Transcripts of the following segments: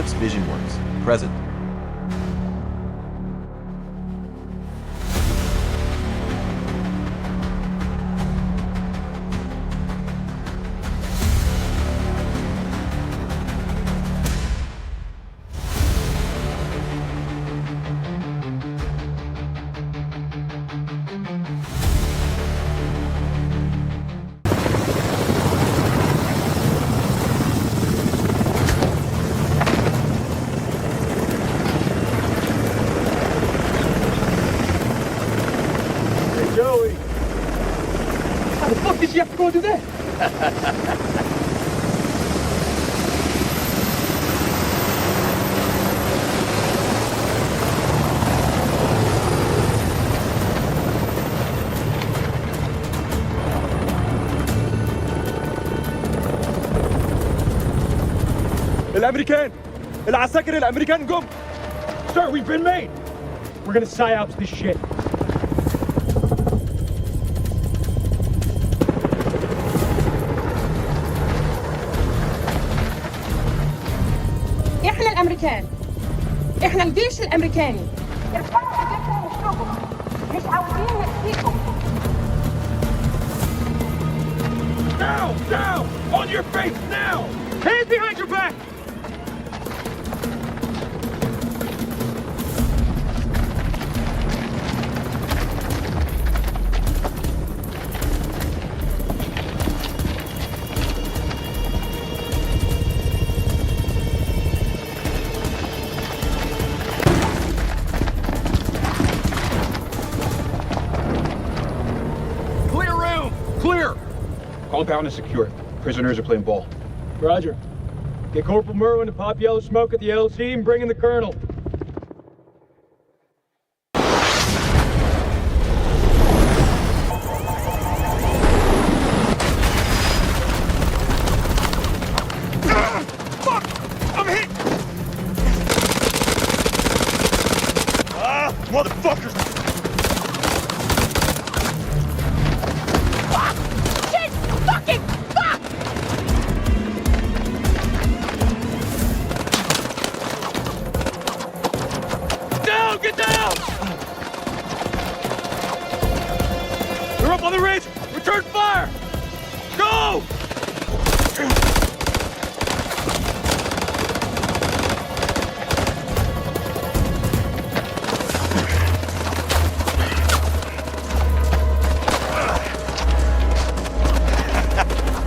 Eclipse Vision Works, present. You have to go do that. الامريكان العساكر الامريكان جم. Sir, we've been made. We're gonna psyops this shit. احنا الامريكان، احنا الجيش الامريكاني. ارفعوا ايديكم واشربوا، مش عاوزين نأذيكم. Down, down, on your face now. Hands behind your back. Compound is secure. Prisoners are playing ball. Roger. Get Corporal Merwin to pop yellow smoke at the LC and bring in the Colonel. Fuck! I'm hit! Motherfuckers! Get down! They're up on the ridge! Return fire! Go!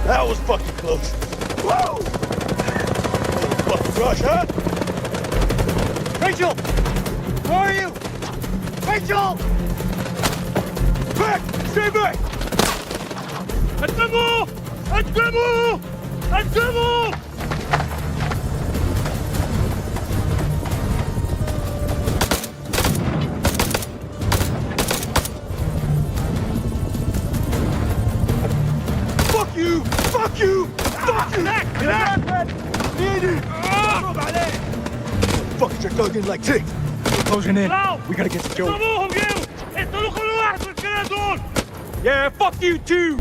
That was fucking close. Whoa! Fucking rush, huh? Rachel! Where are you? Rachel! Back! Stay back! الدمو! الدمو! الدمو! Fuck you! Fuck you! Fuck you! Fuck, you're thugging like ticks! Closing in. We gotta get to Joey. Yeah, fuck you too!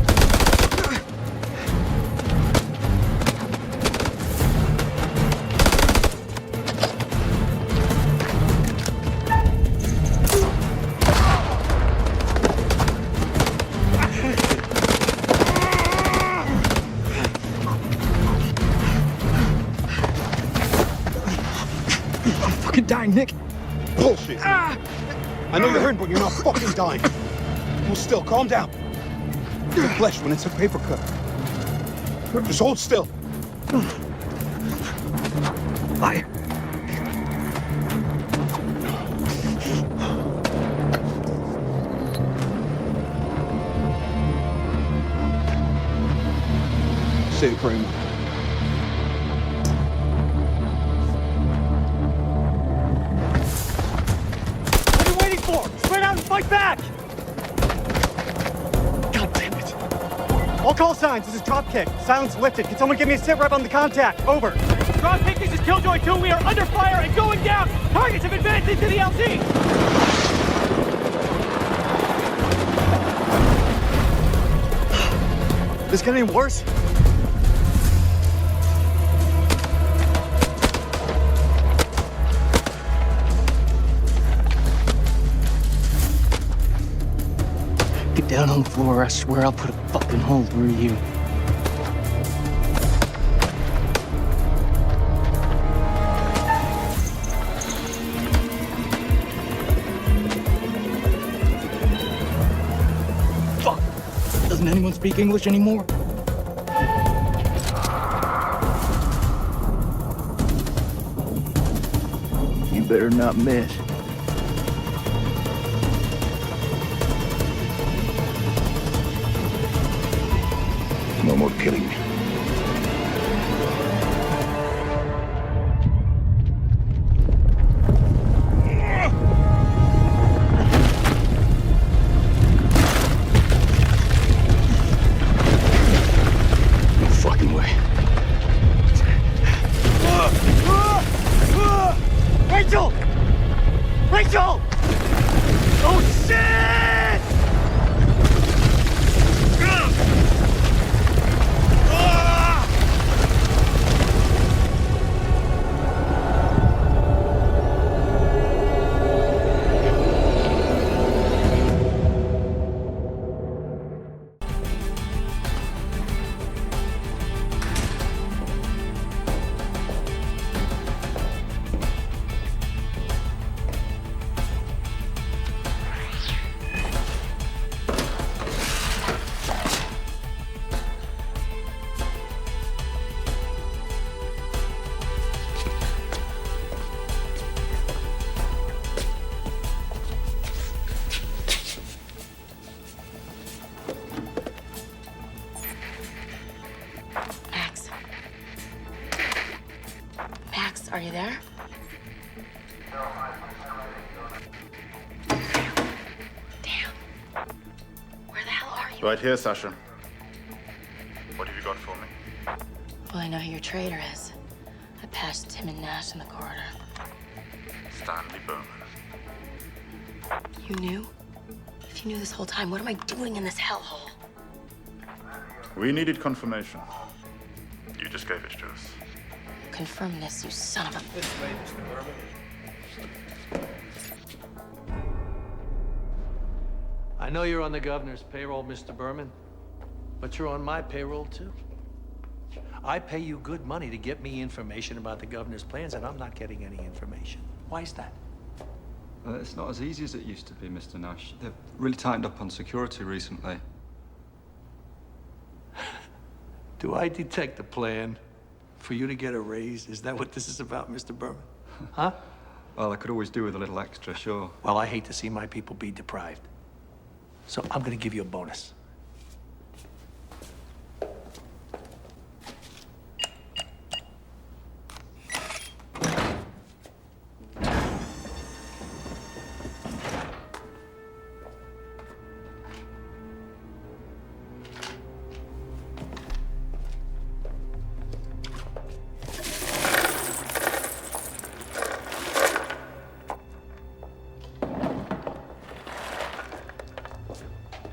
I'm fucking dying, Nick. Bullshit. I know you're hurting, but you're not fucking dying. Well, still, calm down. The flesh when it's a paper cut. Just hold still. Liar. Say the prayer. Spread out and fight back! God damn it. All call signs, this is Dropkick. Silence lifted. Can someone give me a sit rep on the contact? Over. Dropkick, this is Killjoy 2. We are under fire and going down. Targets have advanced into the LZ. This get any worse? Get down on the floor, I swear I'll put a fucking hole through you. Fuck! Doesn't anyone speak English anymore? You better not miss. No more killing me. No fucking way. Rachel! Rachel! Oh, shit! Max, are you there? Damn. Where the hell are you? Right here, Sasha. What have you got for me? Well, I know who your traitor is. I passed Tim and Nash in the corridor. Stanley Bowman. You knew? If you knew this whole time, what am I doing in this hellhole? We needed confirmation. You just gave it to us. Confirm this, you son of a... This way, Mr. Berman. I know you're on the governor's payroll, Mr. Berman, but you're on my payroll, too. I pay you good money to get me information about the governor's plans, and I'm not getting any information. Why is that? It's not as easy as it used to be, Mr. Nash. They've really tightened up on security recently. Do I detect a plan for you to get a raise? Is that what this is about, Mr. Berman? Huh? Well, I could always do with a little extra, sure. Well, I hate to see my people be deprived. So I'm gonna give you a bonus.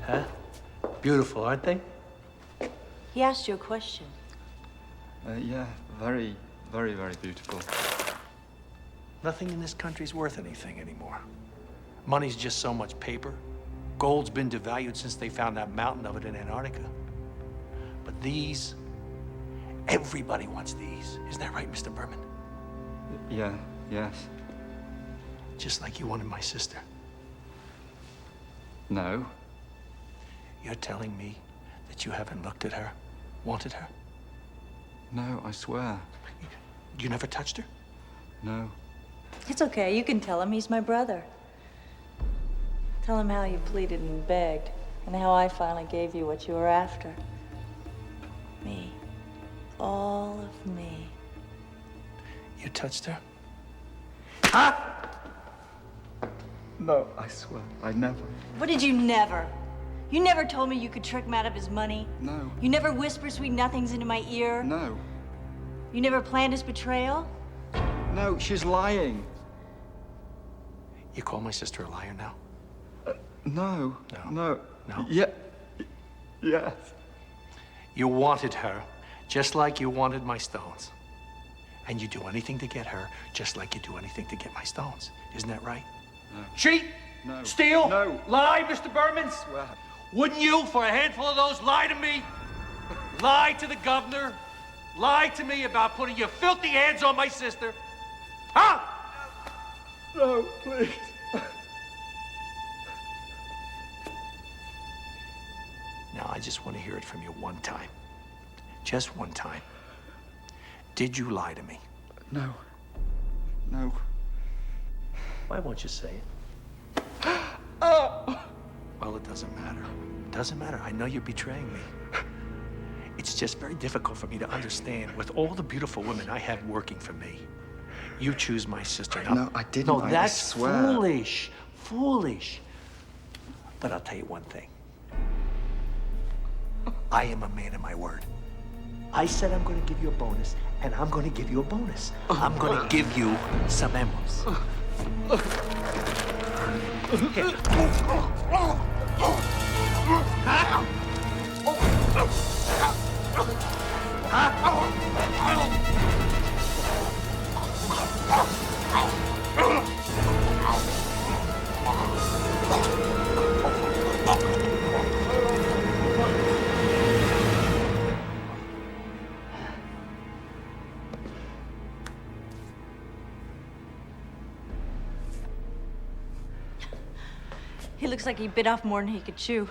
Huh? Beautiful, aren't they? He asked you a question. Yeah, very, very, very beautiful. Nothing in this country's worth anything anymore. Money's just so much paper. Gold's been devalued since they found that mountain of it in Antarctica. But these, everybody wants these. Isn't that right, Mr. Berman? Yeah, yes. Just like you wanted my sister. No. You're telling me that you haven't looked at her, wanted her? No, I swear. You never touched her? No. It's okay. You can tell him he's my brother. Tell him how you pleaded and begged, and how I finally gave you what you were after. Me. All of me. You touched her? No, I swear, I never. What did you never? You never told me you could trick him out of his money. No. You never whispered sweet nothings into my ear. No. You never planned his betrayal. No, she's lying. You call my sister a liar now? No. No. No. No? Yeah. Yes. You wanted her, just like you wanted my stones. And you do anything to get her, just like you do anything to get my stones. Isn't that right? No. Cheat! No. Steal! No. Lie, Mr. Berman! Swear. Wouldn't you, for a handful of those, lie to me? Lie to the governor? Lie to me about putting your filthy hands on my sister? Huh? No, please. Now, I just want to hear it from you one time. Just one time. Did you lie to me? No. No. Why won't you say it? Well, it doesn't matter. It doesn't matter. I know you're betraying me. It's just very difficult for me to understand. With all the beautiful women I have working for me, you choose my sister. Now, No, I didn't. No, I that's swear. foolish. Foolish. But I'll tell you one thing. I am a man of my word. I said I'm going to give you a bonus, and I'm going to give you a bonus. I'm going to give you some emeralds. Here. He looks like he bit off more than he could chew.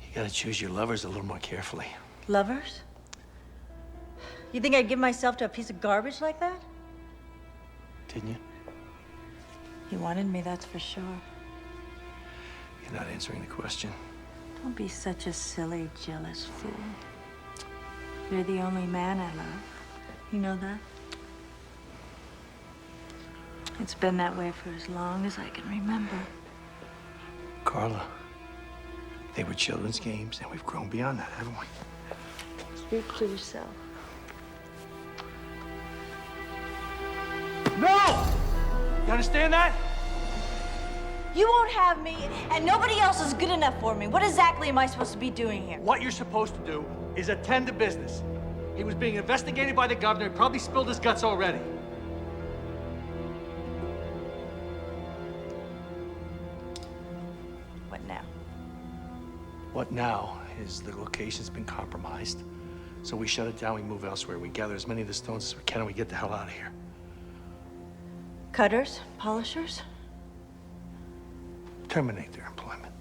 You gotta choose your lovers a little more carefully. Lovers? You think I'd give myself to a piece of garbage like that? Didn't you? He wanted me, that's for sure. You're not answering the question. Don't be such a silly, jealous fool. You're the only man I love. You know that? It's been that way for as long as I can remember. Carla, they were children's games, and we've grown beyond that, haven't we? Speak for yourself. No! You understand that? You won't have me, and nobody else is good enough for me. What exactly am I supposed to be doing here? What you're supposed to do is attend to business. He was being investigated by the governor. He probably spilled his guts already. What now? What now is the location's been compromised. So we shut it down, we move elsewhere. We gather as many of the stones as we can, and we get the hell out of here. Cutters? Polishers? Terminate their employment.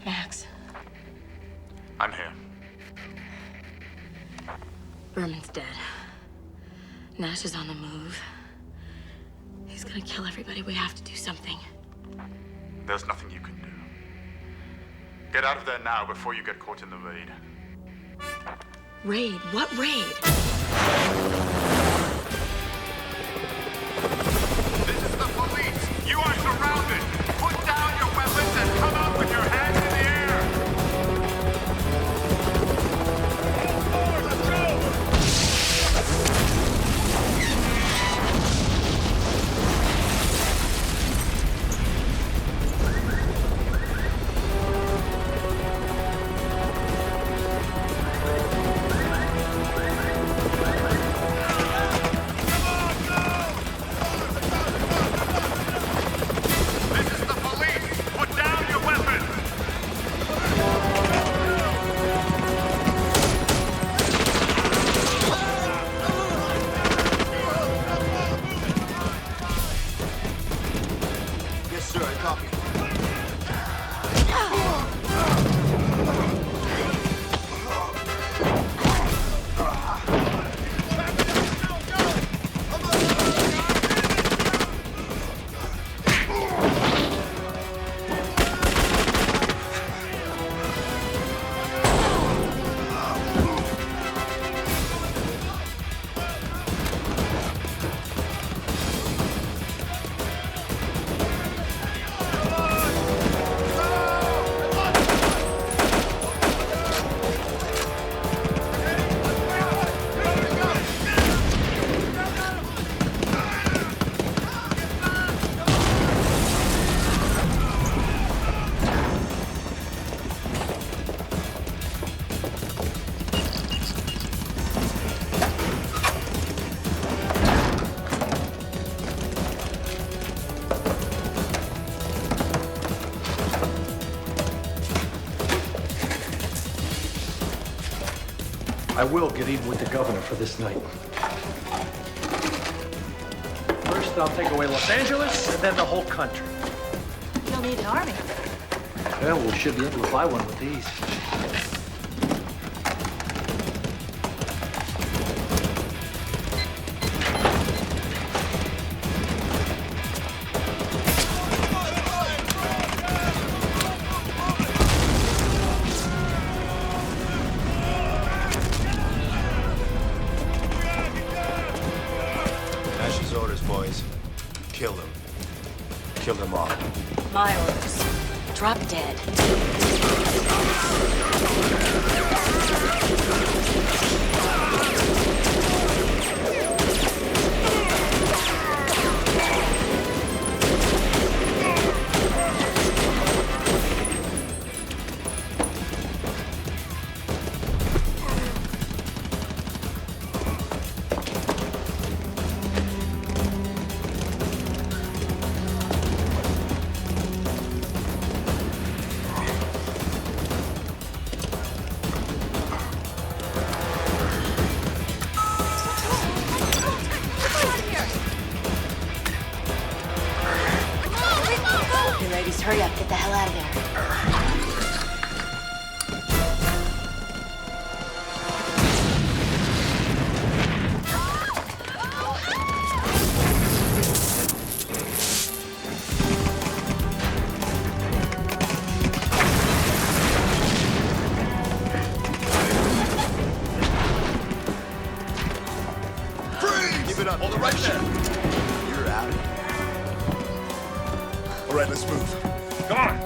Max, I'm here. Berman's dead. Nash is on the move. He's gonna kill everybody. We have to do something. There's nothing you can do. Get out of there now before you get caught in the raid. Raid? What raid? This is the police! You are surrounded! Put down your weapons and come out with your hands in the air! Let's go! I will get even with the governor for this night. First, I'll take away Los Angeles, and then the whole country. You'll need an army. Well, we should be able to buy one with these. Nash's orders, boys. Kill them. Kill them all. My orders. Drop dead. Okay, ladies, hurry up. Get the hell out of there. Keep it up. Hold it right there. You're out. All right, let's move. Come on.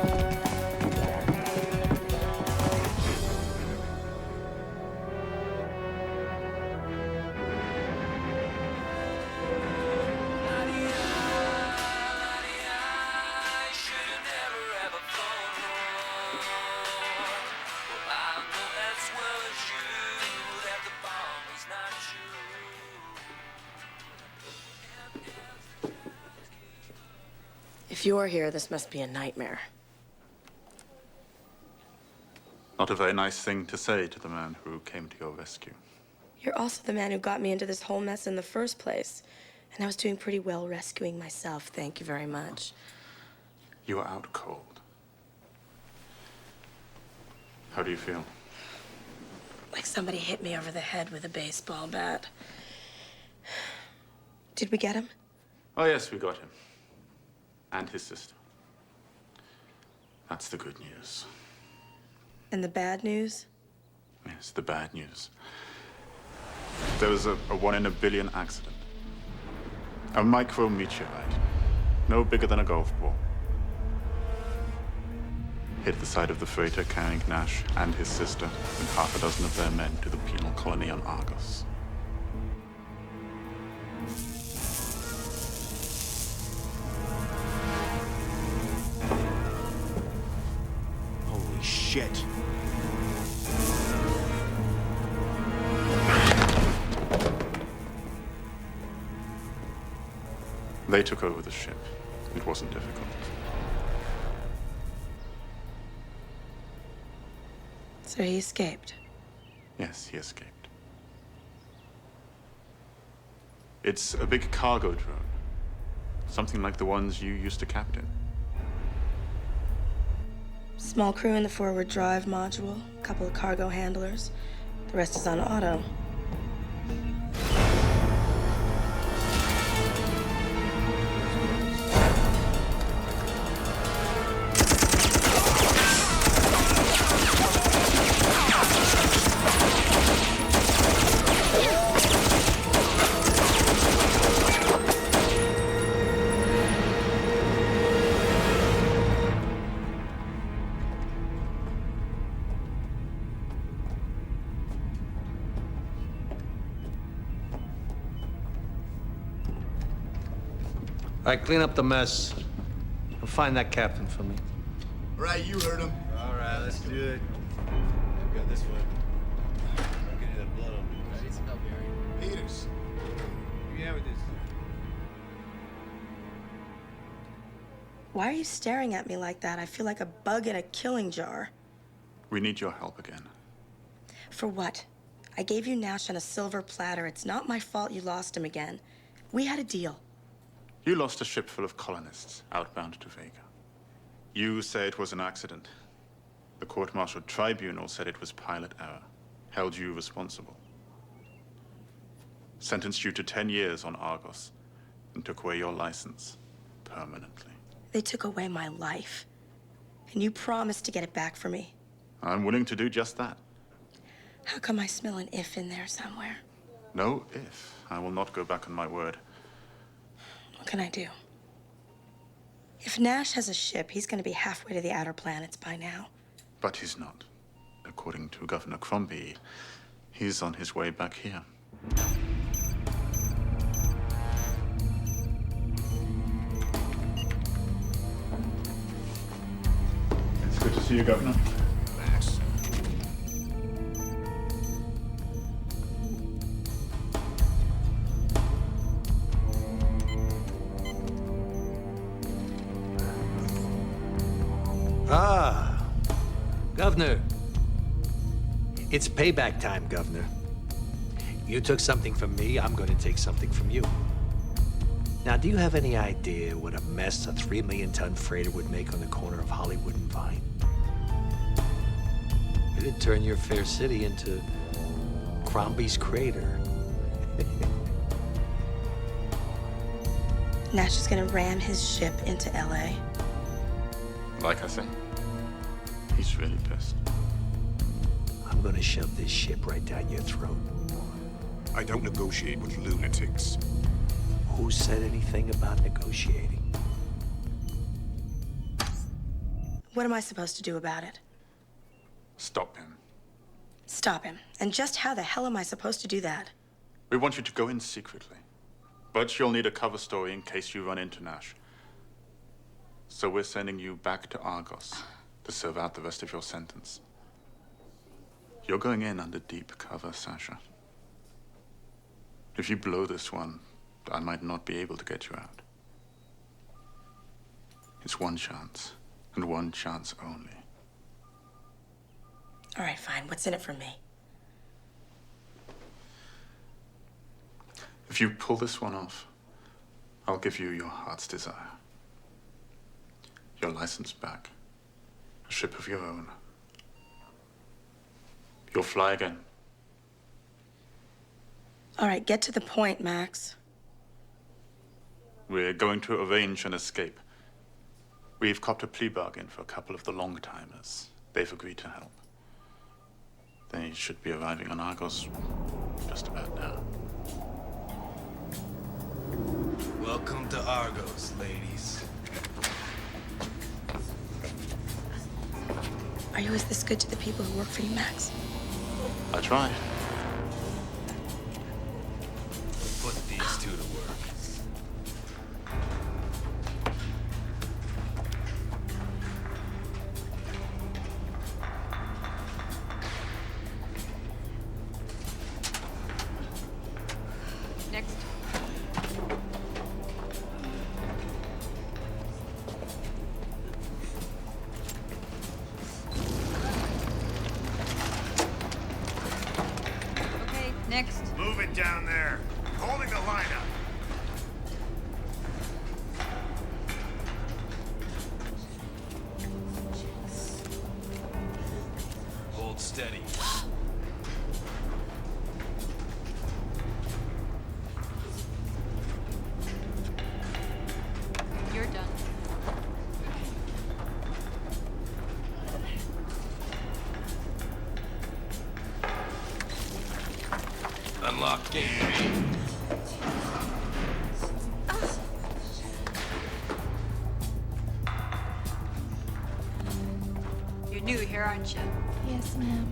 If you're here, this must be a nightmare. Not a very nice thing to say to the man who came to your rescue. You're also the man who got me into this whole mess in the first place. And I was doing pretty well rescuing myself. Thank you very much. You are out cold. How do you feel? Like somebody hit me over the head with a baseball bat. Did we get him? Oh, yes, we got him. And his sister. That's the good news. And the bad news? Yes, the bad news. There was a 1 in a billion accident. A micrometeorite, no bigger than a golf ball, hit the side of the freighter carrying Nash and his sister and half a dozen of their men to the penal colony on Argos. Holy shit. They took over the ship. It wasn't difficult. So he escaped. Yes, he escaped. It's a big cargo drone. Something like the ones you used to captain. Small crew in the forward drive module, a couple of cargo handlers. The rest is on auto. All right, clean up the mess. And find that captain for me. All right, you heard him. All right, let's do it. I've got this one. I'm getting that blood on me. I need some help, Gary. Peters. Yeah, with this. Why are you staring at me like that? I feel like a bug in a killing jar. We need your help again. For what? I gave you Nash on a silver platter. It's not my fault you lost him again. We had a deal. You lost a ship full of colonists outbound to Vega. You say it was an accident. The court-martial tribunal said it was pilot error, held you responsible. Sentenced you to 10 years on Argos, and took away your license permanently. They took away my life. And you promised to get it back for me. I'm willing to do just that. How come I smell an if in there somewhere? No if. I will not go back on my word. What can I do? If Nash has a ship, he's going to be halfway to the outer planets by now. But he's not. According to Governor Crombie, he's on his way back here. It's good to see you, Governor. Max. Ah, Governor. It's payback time, Governor. You took something from me, I'm going to take something from you. Now, do you have any idea what a mess a 3 million ton freighter would make on the corner of Hollywood and Vine? It'd turn your fair city into Crombie's crater. Nash is going to ram his ship into LA. Like I say, he's really pissed. I'm going to shove this ship right down your throat. I don't negotiate with lunatics. Who said anything about negotiating? What am I supposed to do about it? Stop him. Stop him. And just how the hell am I supposed to do that? We want you to go in secretly. But you'll need a cover story in case you run into Nash. So we're sending you back to Argos to serve out the rest of your sentence. You're going in under deep cover, Sasha. If you blow this one, I might not be able to get you out. It's one chance, and one chance only. All right, fine. What's in it for me? If you pull this one off, I'll give you your heart's desire. Your license back. A ship of your own. You'll fly again. All right, get to the point, Max. We're going to arrange an escape. We've copped a plea bargain for a couple of the long-timers. They've agreed to help. They should be arriving on Argos just about now. Welcome to Argos, ladies. Are you always this good to the people who work for you, Max? I tried. Put these two to work. Next. Okay, next. Move it down there. Holding the line up. Hold steady. You're done. Unlock game. You're new here, aren't you? Yes, ma'am.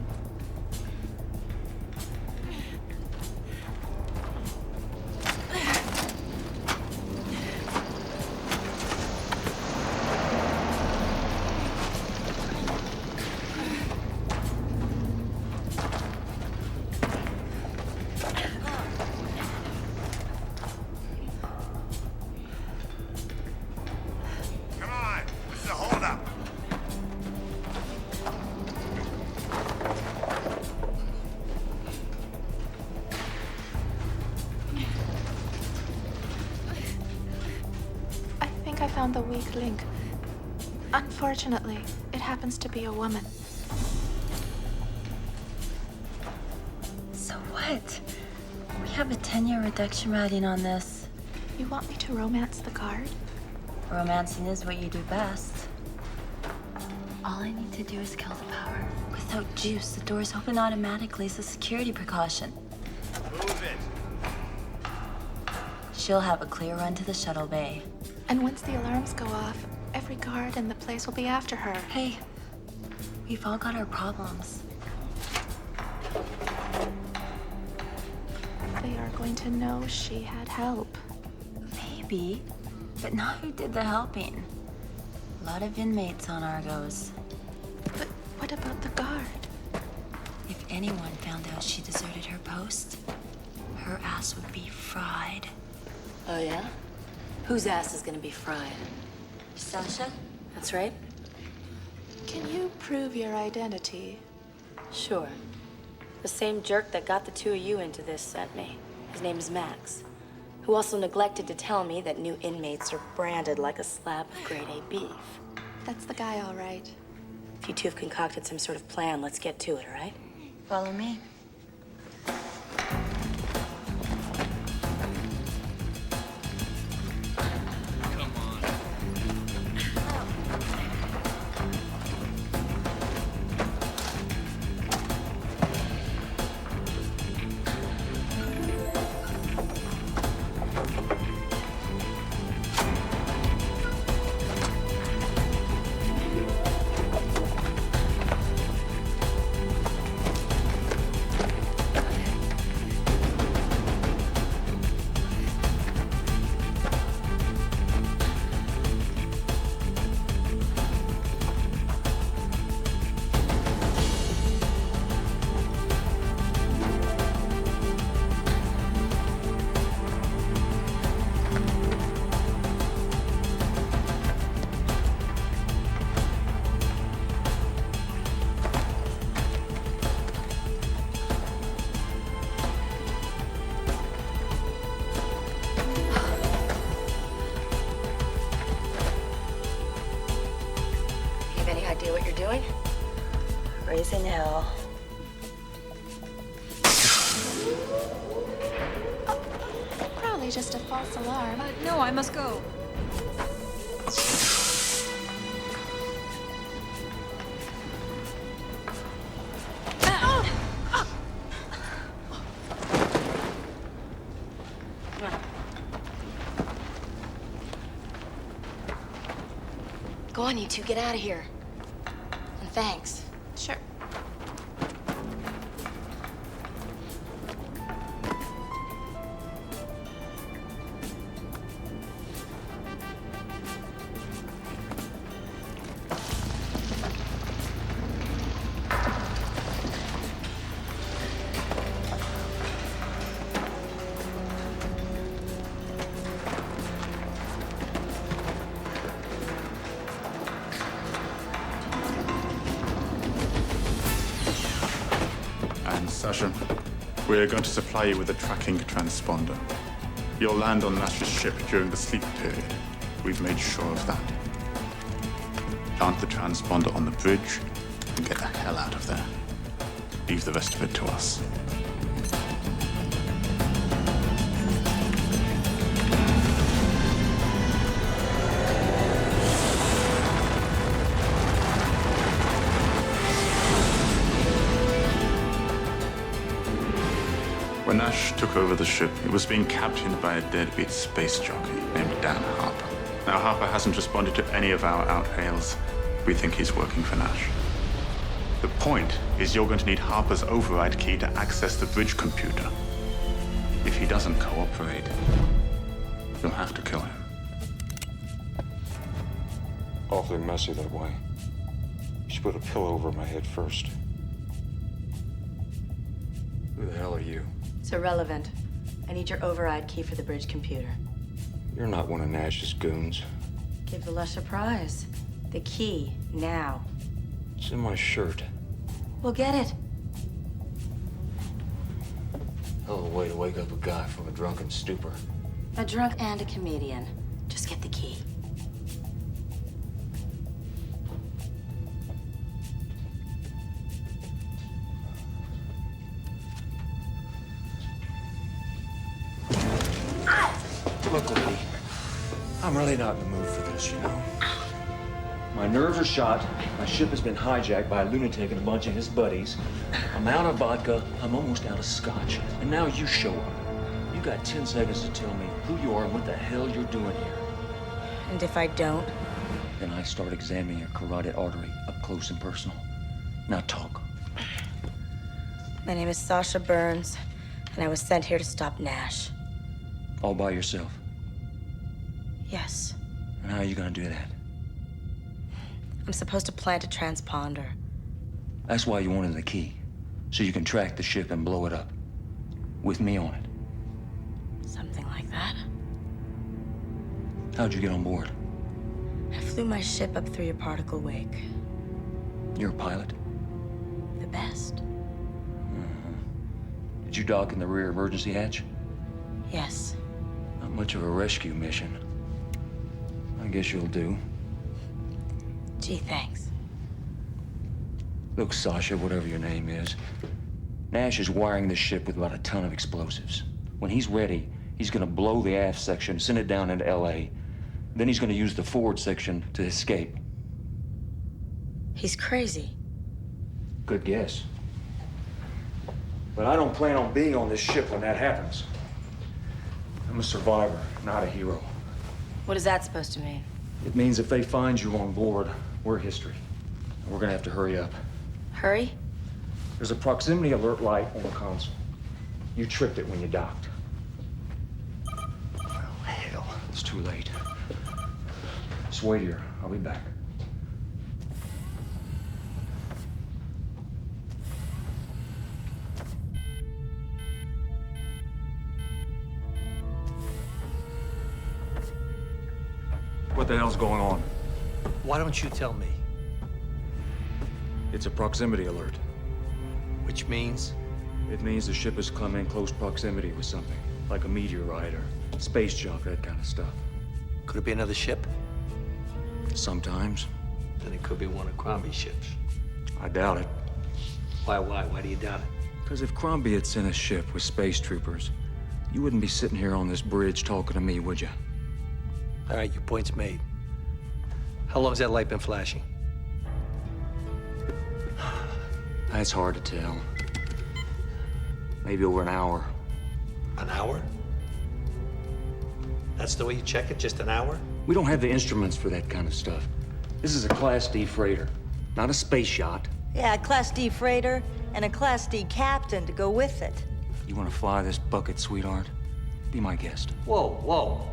Come on. This is a holdup. found the weak link. Unfortunately, it happens to be a woman. So what? We have a 10-year reduction riding on this. You want me to romance the guard? Romancing is what you do best. All I need to do is kill the power. Without juice, the doors open automatically as a security precaution. Move it. She'll have a clear run to the shuttle bay. And once the alarms go off, every guard in the place will be after her. Hey, we've all got our problems. They are going to know she had help. Maybe, but not who did the helping. A lot of inmates on Argos. But what about the guard? If anyone found out she deserted her post, her ass would be fried. Oh, yeah? Whose ass is gonna be fried? Sasha? That's right. Can you prove your identity? Sure. The same jerk that got the two of you into this sent me. His name is Max, who also neglected to tell me that new inmates are branded like a slab of grade A beef. That's the guy, all right. If you two have concocted some sort of plan, let's get to it, all right? Follow me. Raising hell. Probably just a false alarm. No, I must go. Go on, you two, get out of here. And thanks. Sure. Sasha, we are going to supply you with a tracking transponder. You'll land on Nash's ship during the sleep period. We've made sure of that. Plant the transponder on the bridge and get the hell out of there. Leave the rest of it to us. When Nash took over the ship, it was being captained by a deadbeat space jockey named Dan Harper. Now, Harper hasn't responded to any of our out-hails. We think he's working for Nash. The point is you're going to need Harper's override key to access the bridge computer. If he doesn't cooperate, you'll have to kill him. Awfully messy that way. You should put a pillow over my head first. Who the hell are you? It's irrelevant. I need your override key for the bridge computer. You're not one of Nash's goons. Give the lush a prize. The key, now. It's in my shirt. Well, get it. Hell of a way to wake up a guy from a drunken stupor. A drunk and a comedian. Just get the key. Look, lady, I'm really not in the mood for this, you know? My nerves are shot. My ship has been hijacked by a lunatic and a bunch of his buddies. I'm out of vodka. I'm almost out of scotch. And now you show up. You got 10 seconds to tell me who you are and what the hell you're doing here. And if I don't? Then I start examining your carotid artery up close and personal. Now talk. My name is Sasha Burns, and I was sent here to stop Nash. All by yourself? Yes. And how are you gonna do that? I'm supposed to plant a transponder. That's why you wanted the key. So you can track the ship and blow it up. With me on it. Something like that. How'd you get on board? I flew my ship up through your particle wake. You're a pilot? The best. Did you dock in the rear emergency hatch? Yes. Not much of a rescue mission. I guess you'll do. Gee, thanks. Look, Sasha, whatever your name is, Nash is wiring this ship with about a ton of explosives. When he's ready, he's gonna blow the aft section, send it down into LA. Then he's gonna use the forward section to escape. He's crazy. Good guess. But I don't plan on being on this ship when that happens. I'm a survivor, not a hero. What is that supposed to mean? It means if they find you on board, we're history. And we're gonna have to hurry up. Hurry? There's a proximity alert light on the console. You tripped it when you docked. Oh, hell. It's too late. Just wait here. I'll be back. What the hell's going on? Why don't you tell me? It's a proximity alert. Which means? It means the ship has come in close proximity with something, like a meteorite or space junk, that kind of stuff. Could it be another ship? Sometimes. Then it could be one of Crombie's ships. I doubt it. Why? Why do you doubt it? Because if Crombie had sent a ship with space troopers, you wouldn't be sitting here on this bridge talking to me, would you? All right, your point's made. How long has that light been flashing? That's hard to tell. Maybe over an hour. An hour? That's the way you check it, just an hour? We don't have the instruments for that kind of stuff. This is a Class D freighter, not a space yacht. Yeah, a Class D freighter and a Class D captain to go with it. You want to fly this bucket, sweetheart? Be my guest. Whoa.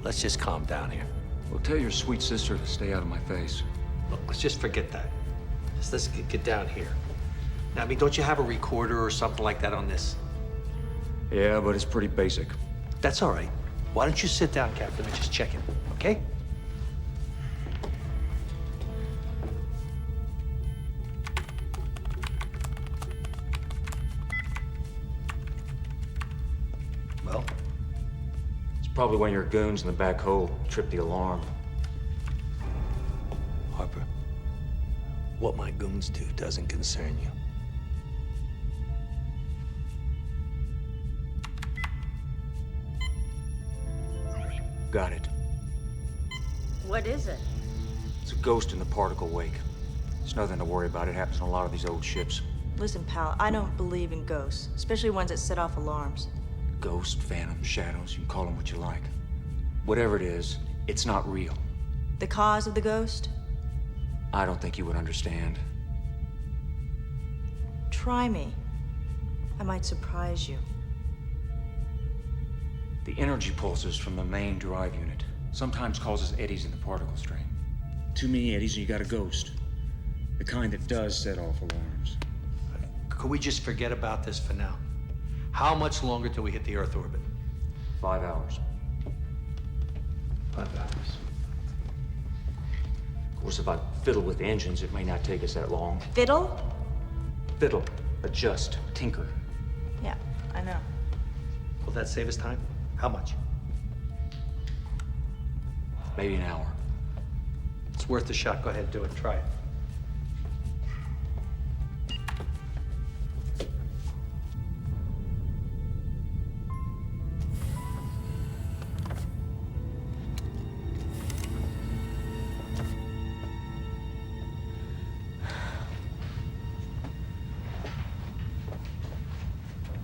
Let's just calm down here. Well, tell your sweet sister to stay out of my face. Look, let's just forget that. Let's get down here. Now, I mean, don't you have a recorder or something like that on this? Yeah, but it's pretty basic. That's all right. Why don't you sit down, Captain, and just check it, okay? Well? It's probably one of your goons in the back hole tripped the alarm. Harper, what my goons do doesn't concern you. Got it. What is it? It's a ghost in the particle wake. It's nothing to worry about. It happens on a lot of these old ships. Listen, pal, I don't believe in ghosts, especially ones that set off alarms. Ghost, phantom, shadows, you can call them what you like. Whatever it is, it's not real. The cause of the ghost? I don't think you would understand. Try me. I might surprise you. The energy pulses from the main drive unit sometimes causes eddies in the particle stream. Too many eddies and you got a ghost. The kind that does set off alarms. Could we just forget about this for now? How much longer till we hit the Earth orbit? 5 hours. 5 hours. Of course, if I fiddle with the engines, it may not take us that long. Fiddle? Fiddle, adjust, tinker. Yeah, I know. Will that save us time? How much? Maybe an hour. It's worth a shot. Go ahead, do it. Try it.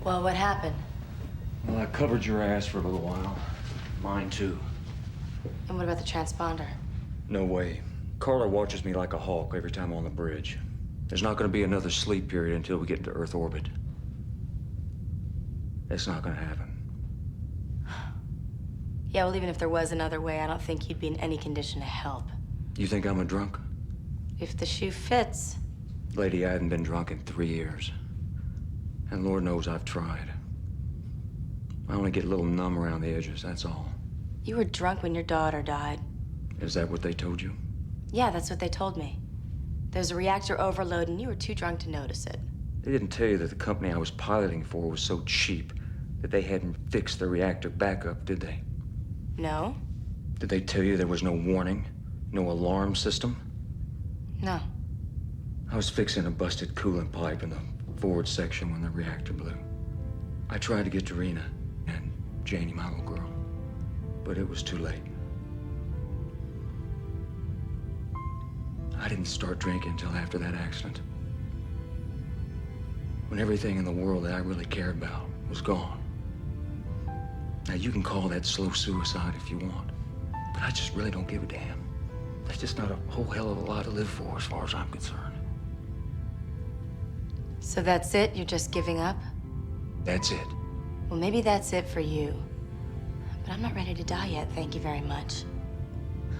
Well, what happened? Well, I covered your ass for a little while. Mine too. And what about the transponder? No way. Carla watches me like a hawk every time I'm on the bridge. There's not gonna be another sleep period until we get into Earth orbit. That's not gonna happen. Yeah, well, even if there was another way, I don't think you'd be in any condition to help. You think I'm a drunk? If the shoe fits. Lady, I hadn't been drunk in 3 years. And Lord knows I've tried. I only get a little numb around the edges, that's all. You were drunk when your daughter died. Is that what they told you? Yeah, that's what they told me. There was a reactor overload and you were too drunk to notice it. They didn't tell you that the company I was piloting for was so cheap that they hadn't fixed the reactor backup, did they? No? Did they tell you there was no warning? No alarm system? No. I was fixing a busted coolant pipe in the forward section when the reactor blew. I tried to get to Rena and Janie, my little girl, but it was too late. I didn't start drinking until after that accident. When everything in the world that I really cared about was gone. Now, you can call that slow suicide if you want, but I just really don't give a damn. That's just not a whole hell of a lot to live for as far as I'm concerned. So that's it? You're just giving up? That's it. Well, maybe that's it for you. But I'm not ready to die yet, thank you very much.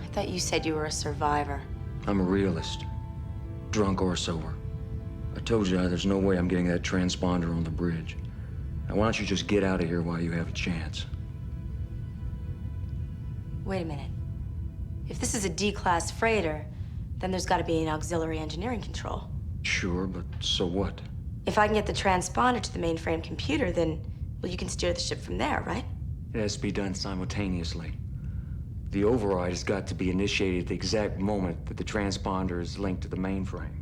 I thought you said you were a survivor. I'm a realist, drunk or sober. I told you there's no way I'm getting that transponder on the bridge. Now, why don't you just get out of here while you have a chance? Wait a minute. If this is a D-class freighter, then there's got to be an auxiliary engineering control. Sure, but so what? If I can get the transponder to the mainframe computer, then, well, you can steer the ship from there, right? It has to be done simultaneously. The override has got to be initiated at the exact moment that the transponder is linked to the mainframe.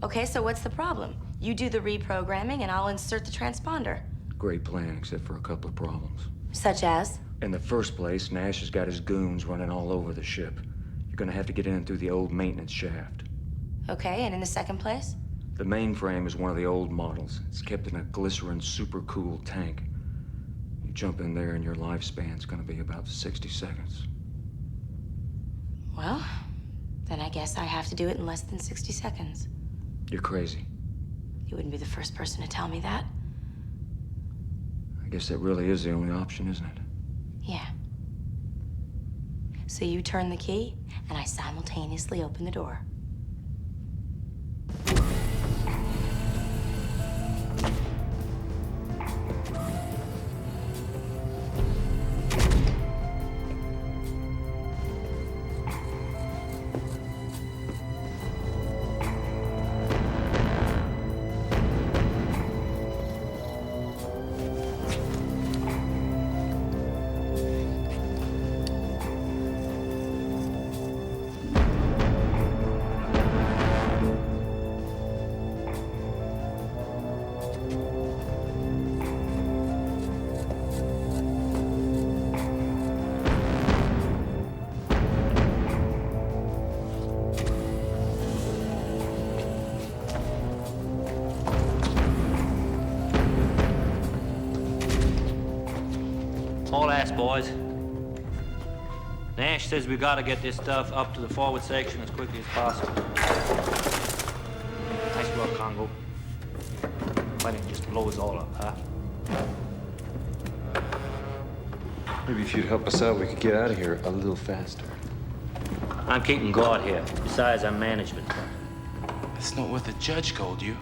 Okay, so what's the problem? You do the reprogramming and I'll insert the transponder. Great plan, except for a couple of problems. Such as? In the first place, Nash has got his goons running all over the ship. You're gonna have to get in through the old maintenance shaft. Okay, and in the second place? The mainframe is one of the old models. It's kept in a glycerin super-cool tank. You jump in there and your lifespan's gonna be about 60 seconds. Well, then I guess I have to do it in less than 60 seconds. You're crazy. You wouldn't be the first person to tell me that. I guess that really is the only option, isn't it? Yeah. So you turn the key, and I simultaneously open the door. All ass, boys. Nash says we gotta get this stuff up to the forward section as quickly as possible. Nice work, Congo. Why didn't you just blow us all up, huh? Maybe if you'd help us out, we could get out of here a little faster. I'm keeping guard here. Besides, I'm management. That's not what the judge told you.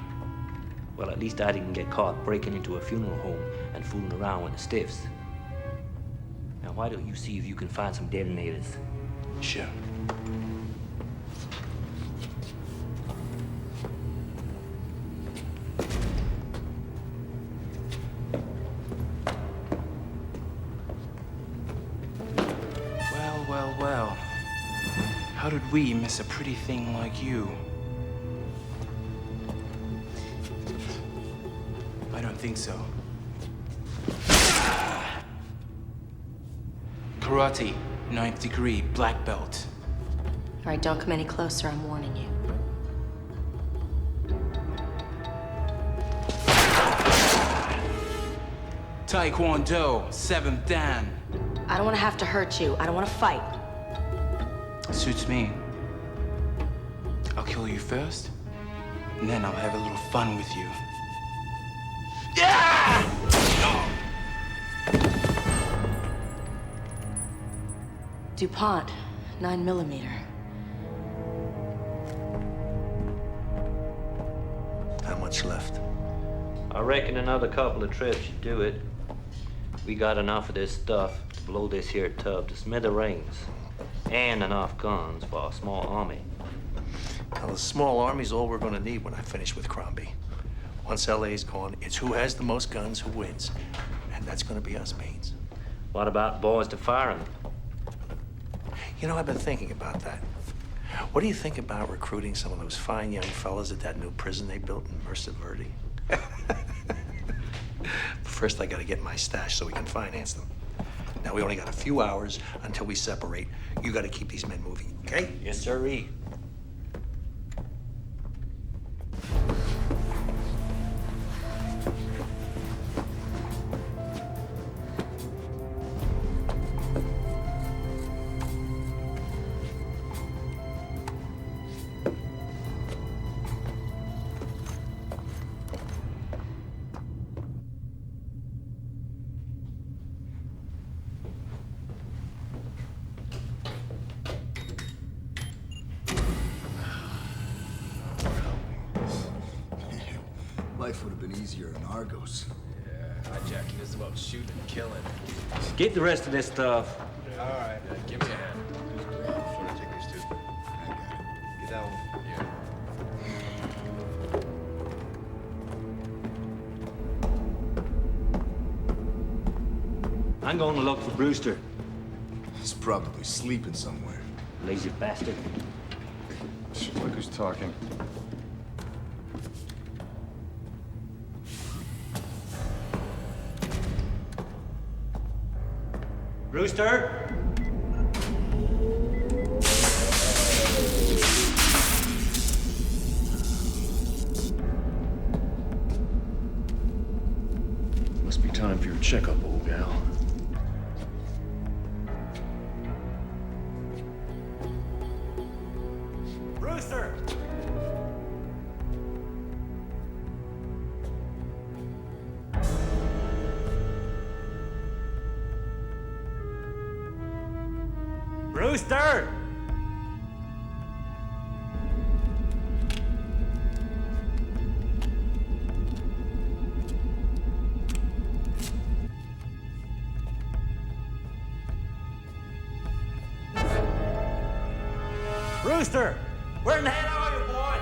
Well, at least I didn't get caught breaking into a funeral home and fooling around with the stiffs. Now, why don't you see if you can find some detonators? Sure. Well. How did we miss a pretty thing like you? I don't think so. Karate, 9th degree, black belt. All right, don't come any closer, I'm warning you. Taekwondo, 7th Dan. I don't want to have to hurt you. I don't want to fight. Suits me. I'll kill you first, and then I'll have a little fun with you. Yeah! DuPont, 9mm. How much left? I reckon another couple of trips should do it. We got enough of this stuff to blow this here tub to smithereens, and enough guns for a small army. Now, the small army's all we're gonna need when I finish with Crombie. Once LA's gone, it's who has the most guns who wins. And that's gonna be us, Baines. What about boys to fire 'em? You know, I've been thinking about that. What do you think about recruiting some of those fine young fellas at that new prison they built in Merced Verde? First, I gotta get my stash so we can finance them. Now, we only got a few hours until we separate. You gotta keep these men moving, okay? Yes, sirree. Life would have been easier in Argos. Yeah, hijacking is about shooting and killing. Get the rest of this stuff. All right, give me a hand. Should I take these two? I got it. Get that one. Yeah. I'm going to look for Brewster. He's probably sleeping somewhere. Lazy bastard. Look who's talking. Brewster? Must be time for your checkup, old gal. Brewster! Brewster! Brewster! Where in the hell are you, boy?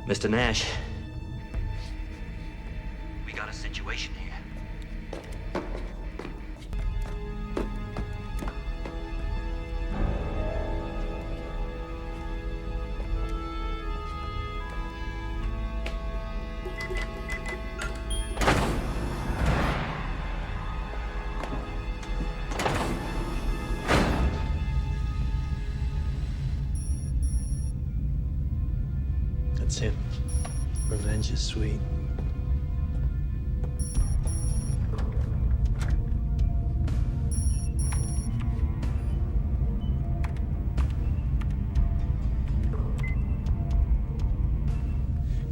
Mr. Nash, we got a situation here. That's it. Revenge is sweet.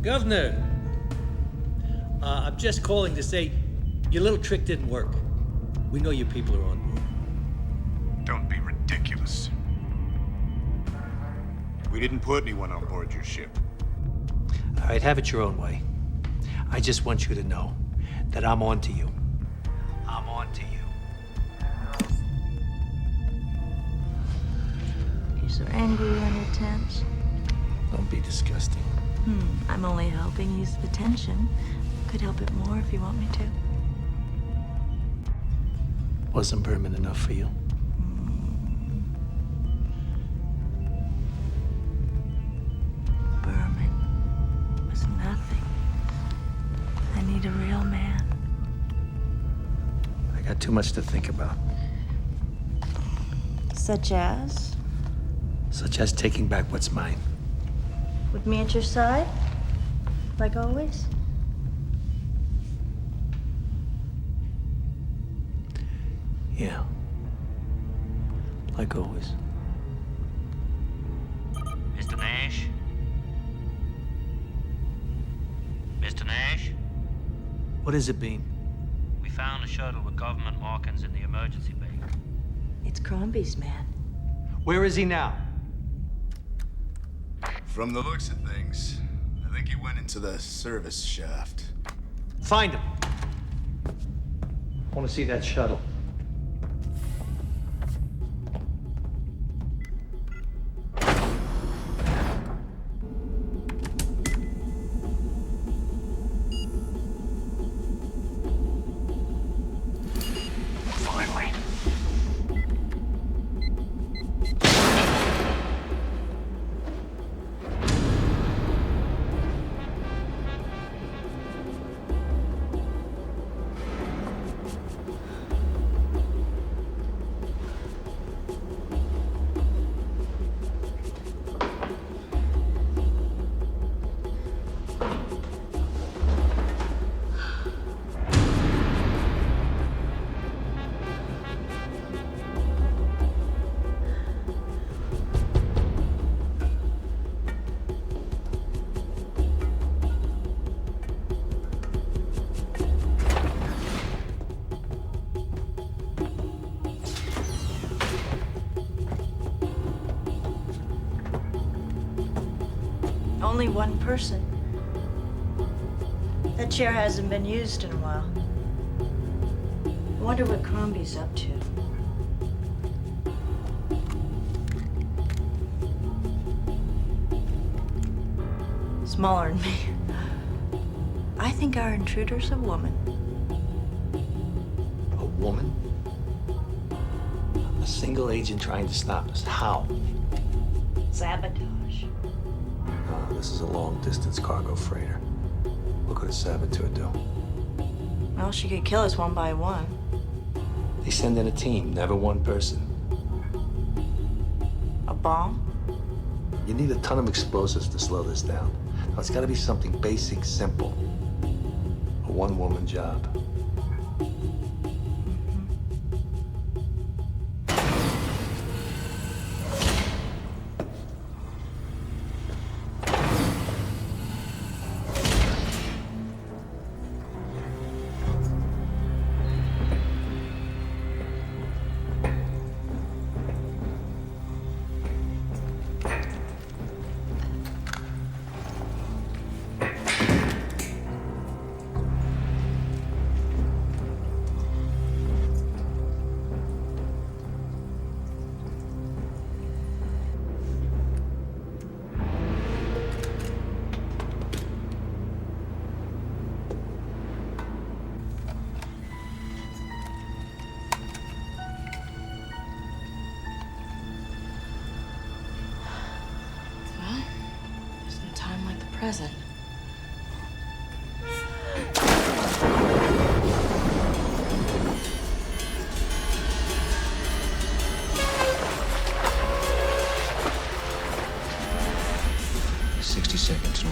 Governor, I'm just calling to say your little trick didn't work. We know your people are on board. Don't be ridiculous. We didn't put anyone on board your ship. All right, have it your own way. I just want you to know that I'm on to you. nervous or angry when you're tense? Don't be disgusting. I'm only helping ease the tension. Could help it more if you want me to. Wasn't Berman enough for you? Berman was nothing. I need a real man. I got too much to think about. Such as? Such as taking back what's mine. With me at your side? Like always? Yeah. Like always. Mr. Nash? Mr. Nash? What is it, Bean? We found a shuttle with government markings in the emergency bay. It's Crombie's man. Where is he now? From the looks of things, I think he went into the service shaft. Find him. I want to see that shuttle. Finally. Only one person. That chair hasn't been used in a while. I wonder what Crombie's up to. Smaller than me. I think our intruder's a woman. A woman? A single agent trying to stop us. How? Sabotage. This is a long-distance cargo freighter. What could a saboteur do? Well, she could kill us one by one. They send in a team, never one person. A bomb? You need a ton of explosives to slow this down. Now, it's got to be something basic, simple. A one-woman job. Present. Seconds.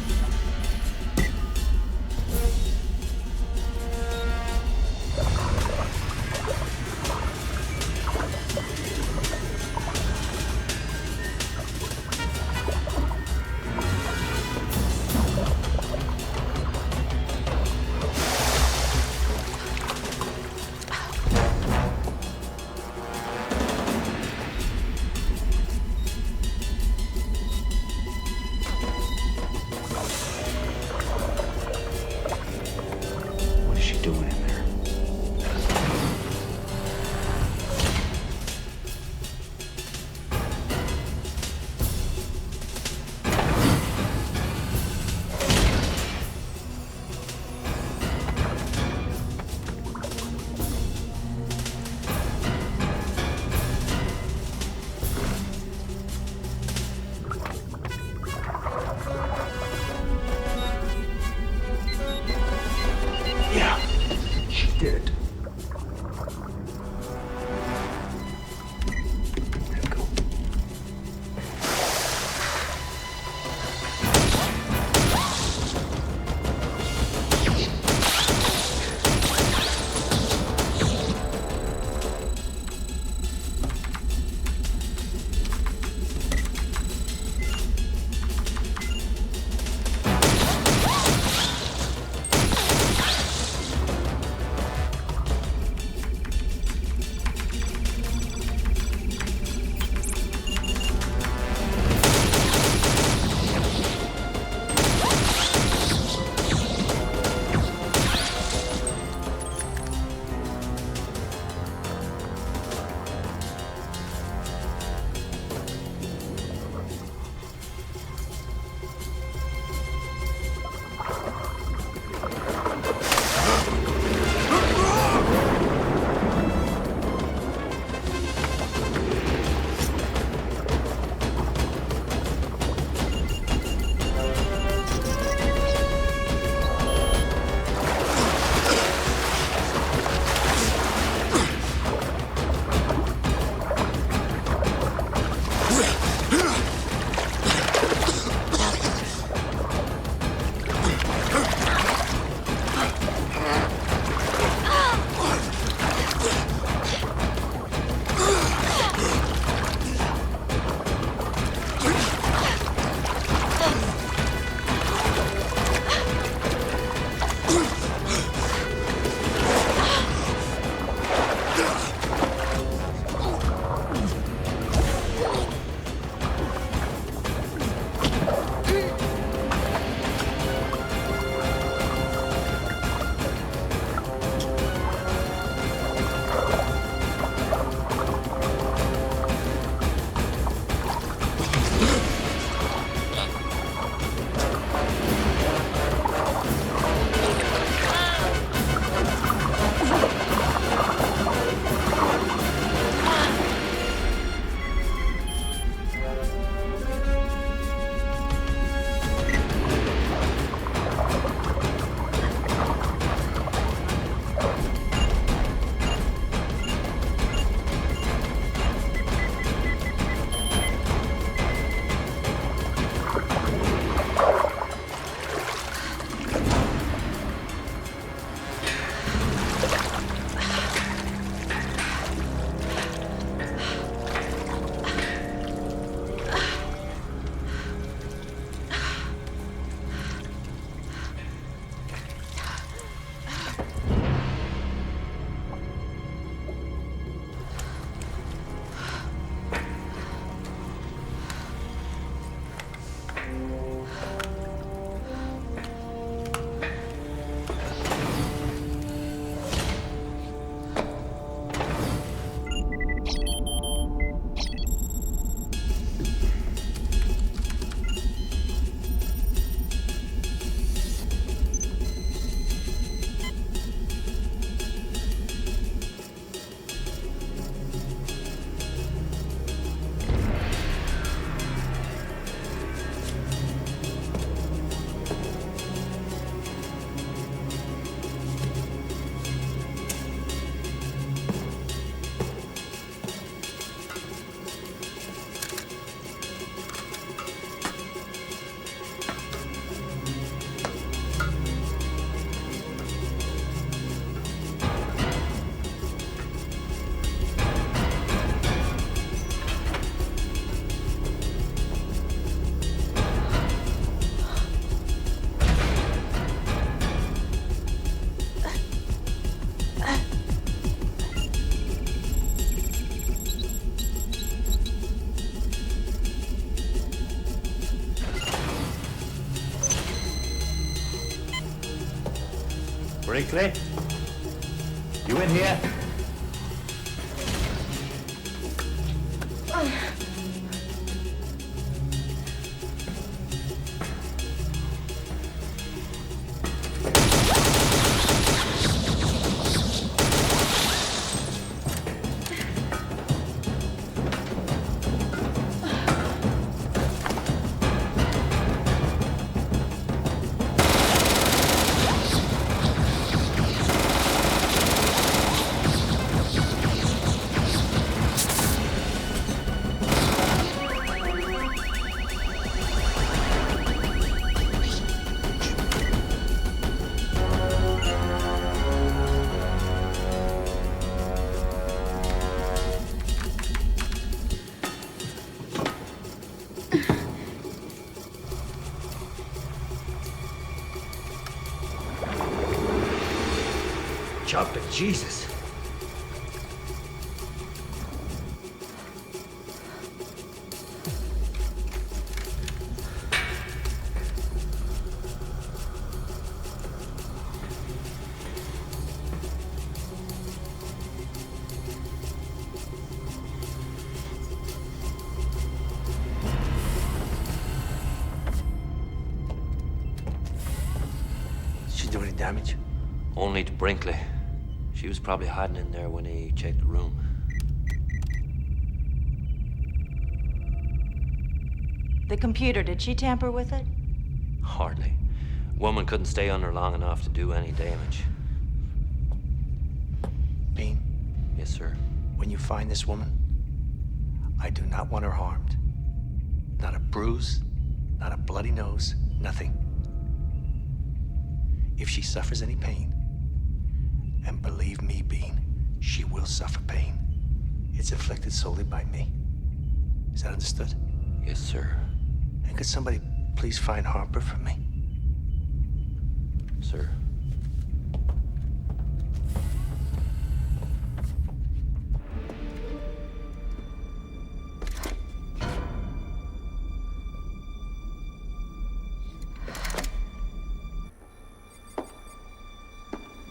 Brinkley? You in here? Jumping, Jesus. Did she do any damage? Only to Brinkley. She was probably hiding in there when he checked the room. The computer, did she tamper with it? Hardly. Woman couldn't stay under long enough to do any damage. Bean? Yes, sir. When you find this woman, I do not want her harmed. Not a bruise, not a bloody nose, nothing. If she suffers any pain, and believe me, Bean, she will suffer pain. It's inflicted solely by me. Is that understood? Yes, sir. And could somebody please find Harper for me? Sir.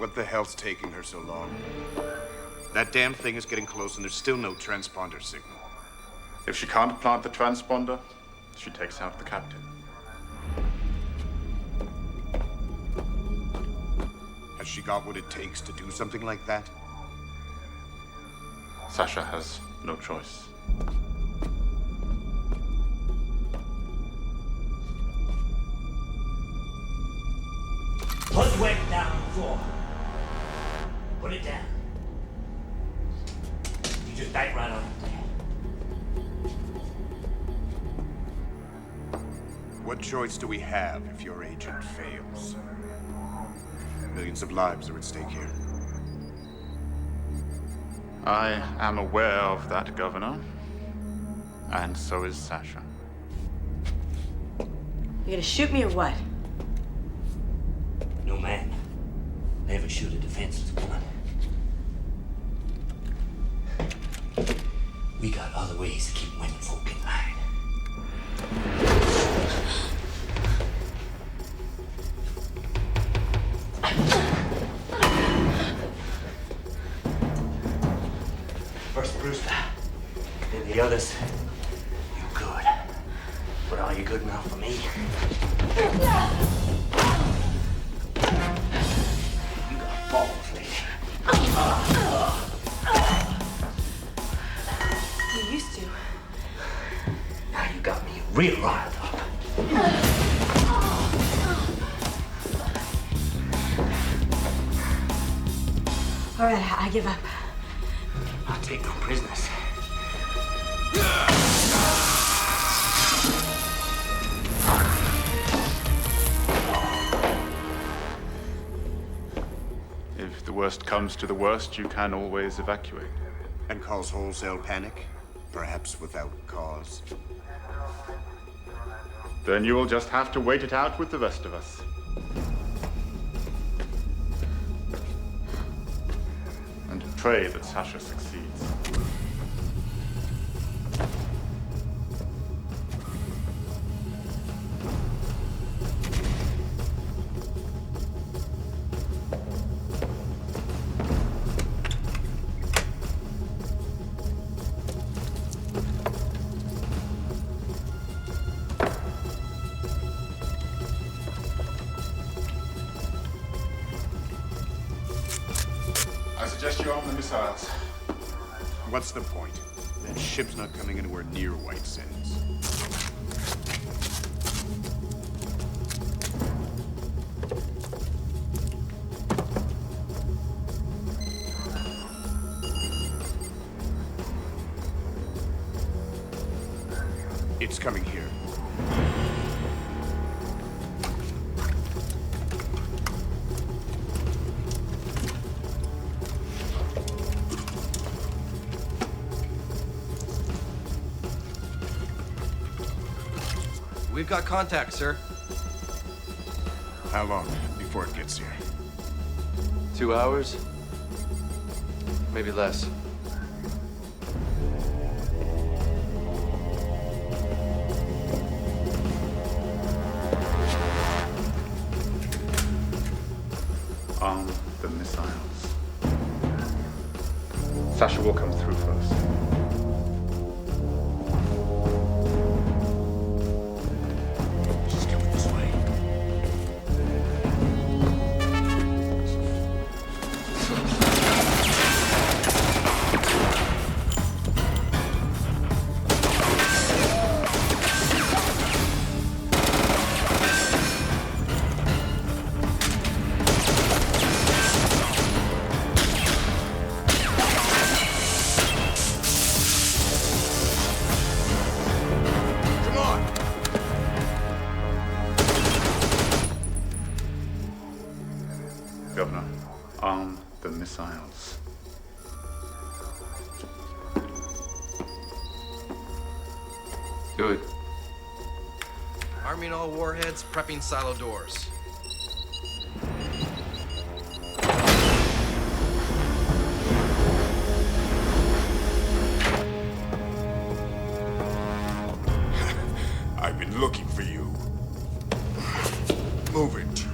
What the hell's taking her so long? That damn thing is getting close and there's still no transponder signal. If she can't plant the transponder, she takes out the captain. Has she got what it takes to do something like that? Sasha has no choice. Put weight down on the floor. Put it down. You just bite right on it there. What choice do we have if your agent fails? Millions of lives are at stake here. I am aware of that, Governor. And so is Sasha. You gonna shoot me or what? No man never shoot a defenseless woman. We got other ways to keep women folk in line. First Brewster, then the others. You good. But are you good enough for me? You got balls, lady. You used to. Now you got me real riled up. All right, I give up. I'll take no prisoners. If the worst comes to the worst, you can always evacuate. And cause wholesale panic? Perhaps without cause. Then you will just have to wait it out with the rest of us. And pray that Sasha succeeds. I suggest you arm the missiles. What's the point? That ship's not coming anywhere near White Sands. It's coming here. We've got contact, sir. How long before it gets here? 2 hours? Maybe less. Arm the missiles. Sasha will come through first. She's coming this way. Come on! Governor, arm the missiles. Good. Arming all warheads, prepping silo doors. I've been looking for you. Move it.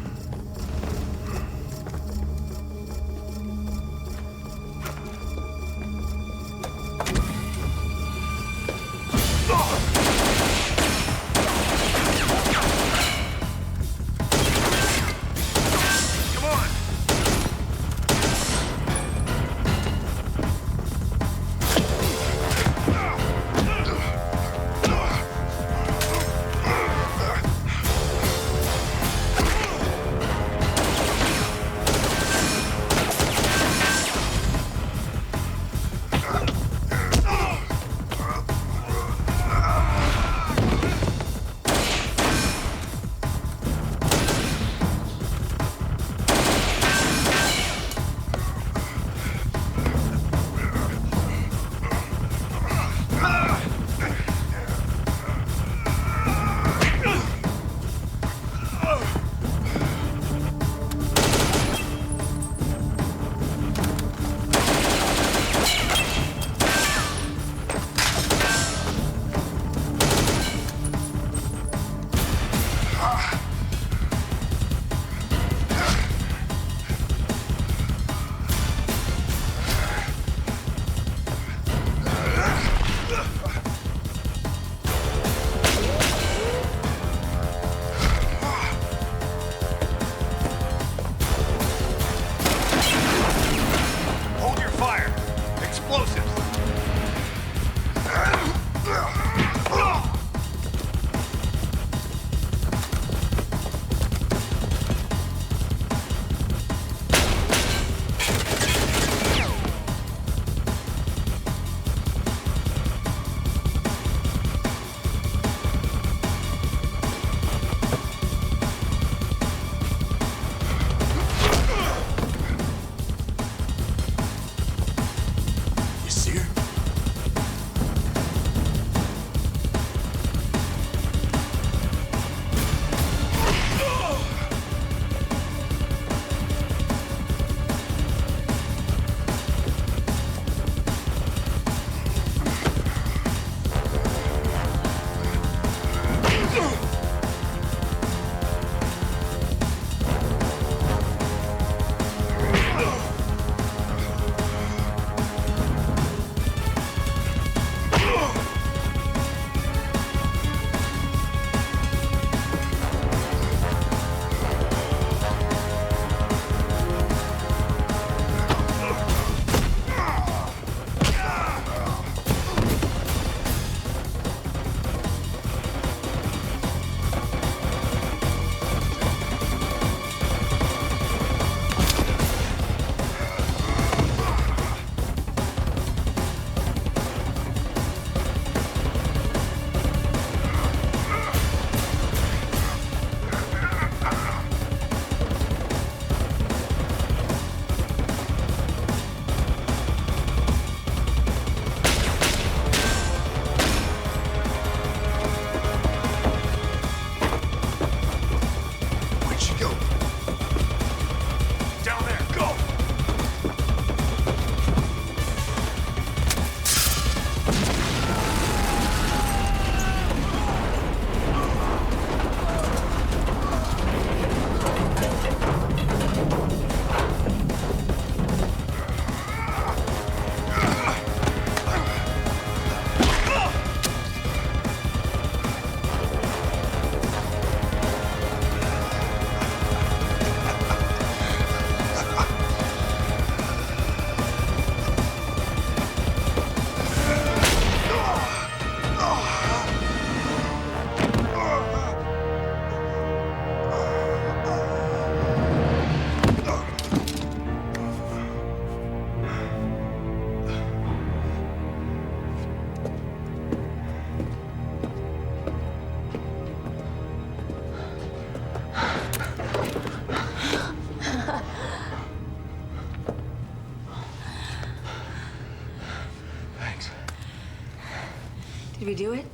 we do it?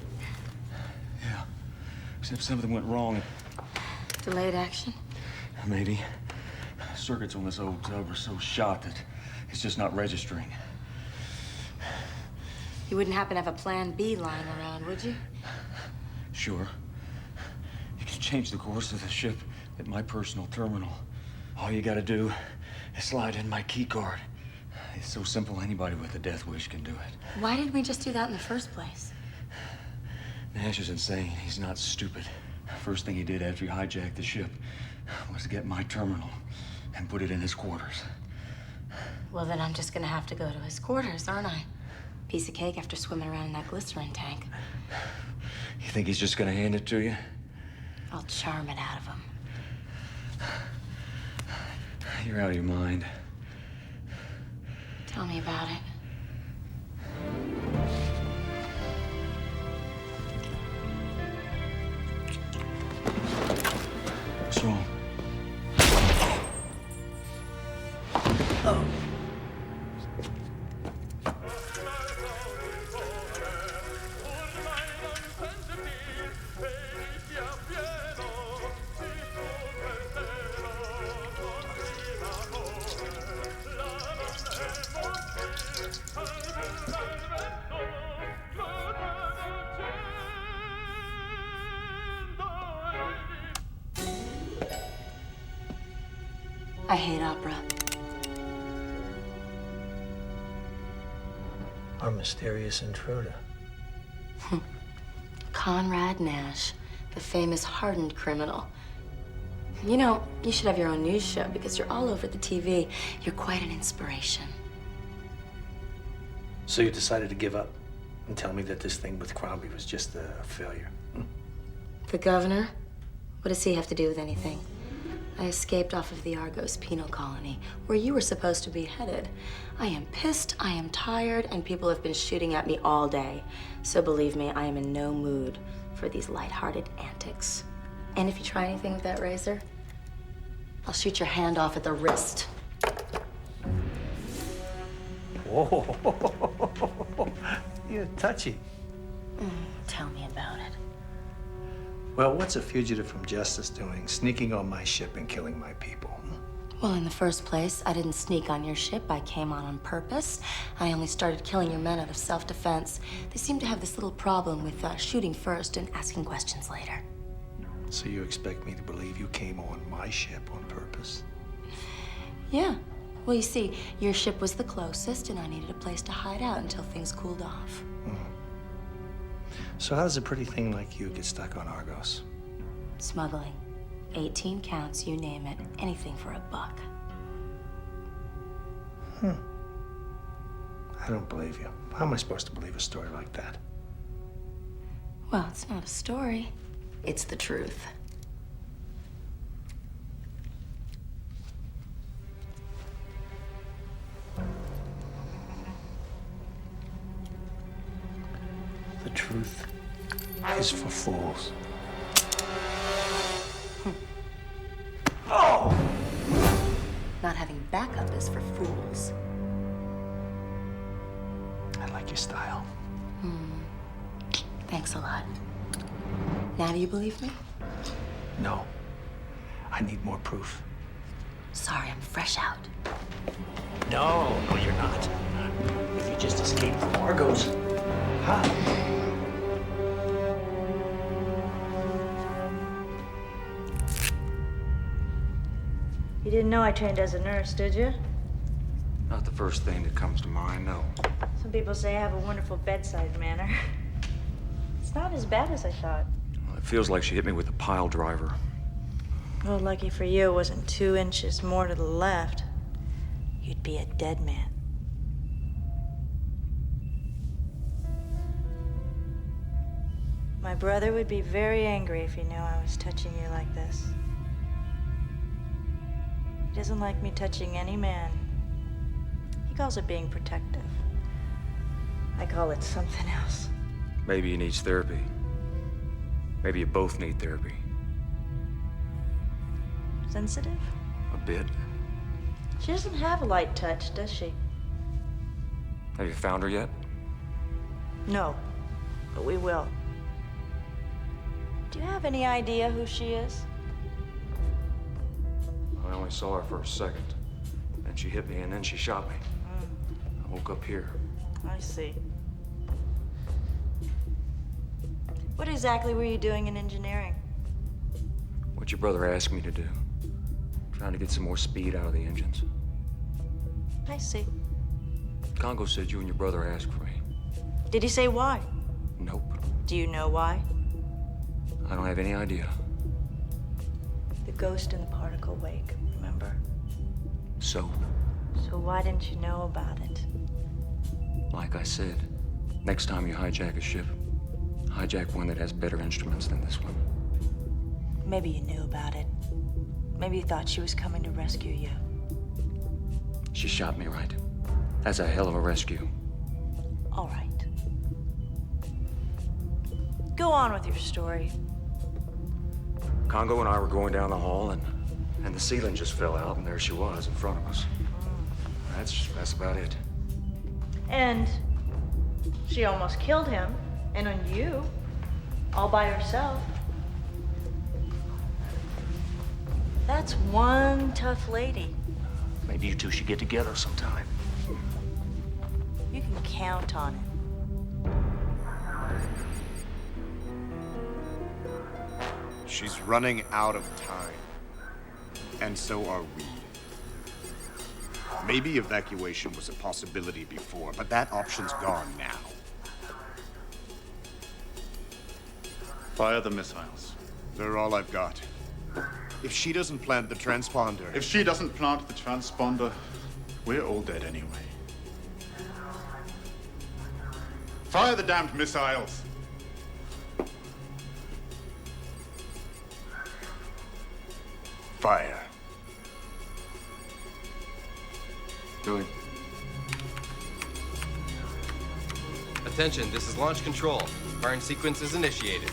Yeah. Except something went wrong. Delayed action? Maybe. Circuits on this old tub are so shot that it's just not registering. You wouldn't happen to have a plan B lying around, would you? Sure. You can change the course of the ship at my personal terminal. All you gotta do is slide in my key card. It's so simple, anybody with a death wish can do it. Why didn't we just do that in the first place? Nash is insane. He's not stupid. First thing he did after he hijacked the ship was to get my terminal and put it in his quarters. Well, then I'm just gonna have to go to his quarters, aren't I? Piece of cake after swimming around in that glycerin tank. You think he's just gonna hand it to you? I'll charm it out of him. You're out of your mind. Tell me about it. What's wrong? I hate opera. Our mysterious intruder. Conrad Nash, the famous hardened criminal. You know, you should have your own news show because you're all over the TV. You're quite an inspiration. So you decided to give up and tell me that this thing with Crombie was just a failure? The governor? What does he have to do with anything? I escaped off of the Argos penal colony, where you were supposed to be headed. I am pissed, I am tired, and people have been shooting at me all day. So believe me, I am in no mood for these lighthearted antics. And if you try anything with that razor, I'll shoot your hand off at the wrist. Whoa, you're touchy. Tell me about it. Well, what's a fugitive from justice doing, sneaking on my ship and killing my people? Well, in the first place, I didn't sneak on your ship. I came on purpose. I only started killing your men out of self-defense. They seem to have this little problem with shooting first and asking questions later. So you expect me to believe you came on my ship on purpose? Yeah. Well, you see, your ship was the closest, and I needed a place to hide out until things cooled off. So how does a pretty thing like you get stuck on Argos? Smuggling. 18 counts, you name it. Anything for $1. I don't believe you. How am I supposed to believe a story like that? Well, it's not a story. It's the truth. The truth is for fools. Oh! Not having backup is for fools. I like your style. Thanks a lot. Now do you believe me? No. I need more proof. Sorry, I'm fresh out. No, you're not. If you just escaped from Argos. Huh? You didn't know I trained as a nurse, did you? Not the first thing that comes to mind, no. Some people say I have a wonderful bedside manner. It's not as bad as I thought. Well, it feels like she hit me with a pile driver. Well, lucky for you, it wasn't 2 inches more to the left. You'd be a dead man. My brother would be very angry if he knew I was touching you like this. He doesn't like me touching any man. He calls it being protective. I call it something else. Maybe he needs therapy. Maybe you both need therapy. Sensitive? A bit. She doesn't have a light touch, does she? Have you found her yet? No. but we will. Do you have any idea who she is? I only saw her for a second. Then she hit me, and then she shot me. I woke up here. I see. What exactly were you doing in engineering? What your brother asked me to do. Trying to get some more speed out of the engines. I see. Congo said you and your brother asked for me. Did he say why? Nope. Do you know why? I don't have any idea. The ghost in the particle wake, remember? So, So why didn't you know about it? like I said, next time you hijack a ship, hijack one that has better instruments than this one. Maybe you knew about it. Maybe you thought she was coming to rescue you. She shot me, right? That's a hell of a rescue. All right. Go on with your story. Congo and I were going down the hall, and the ceiling just fell out, and there she was in front of us. That's about it. And she almost killed him, and on you, all by herself. That's one tough lady. Maybe you two should get together sometime. You can count on it. She's running out of time. And so are we. Maybe evacuation was a possibility before, but that option's gone now. Fire the missiles. They're all I've got. If she doesn't plant the transponder... If she doesn't plant the transponder, we're all dead anyway. Fire the damned missiles! Fire. Do it. Attention, this is launch control. Firing sequence is initiated.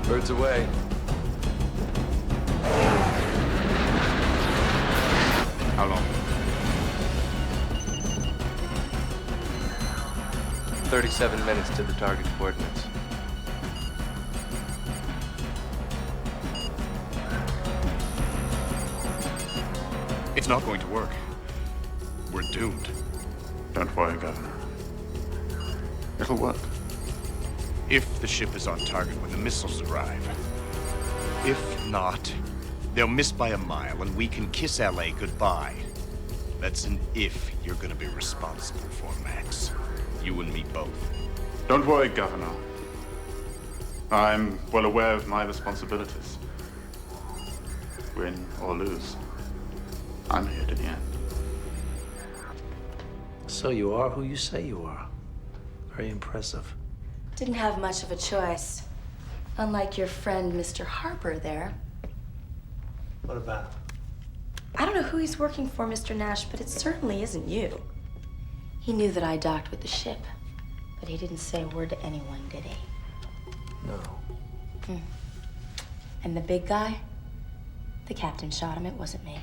Birds away. How long? 37 minutes to the target coordinates. It's not going to work. We're doomed. Don't worry, Governor. It'll work. If the ship is on target when the missiles arrive. If not, they'll miss by a mile and we can kiss LA goodbye. That's an if you're gonna be responsible for, Max. You and me both. Don't worry, Governor. I'm well aware of my responsibilities. Win or lose, I'm here to the end. So you are who you say you are. Very impressive. Didn't have much of a choice. Unlike your friend, Mr. Harper there. What about? I don't know who he's working for, Mr. Nash, but it certainly isn't you. He knew that I docked with the ship, but he didn't say a word to anyone, did he? No. And the big guy? The captain shot him, it wasn't me.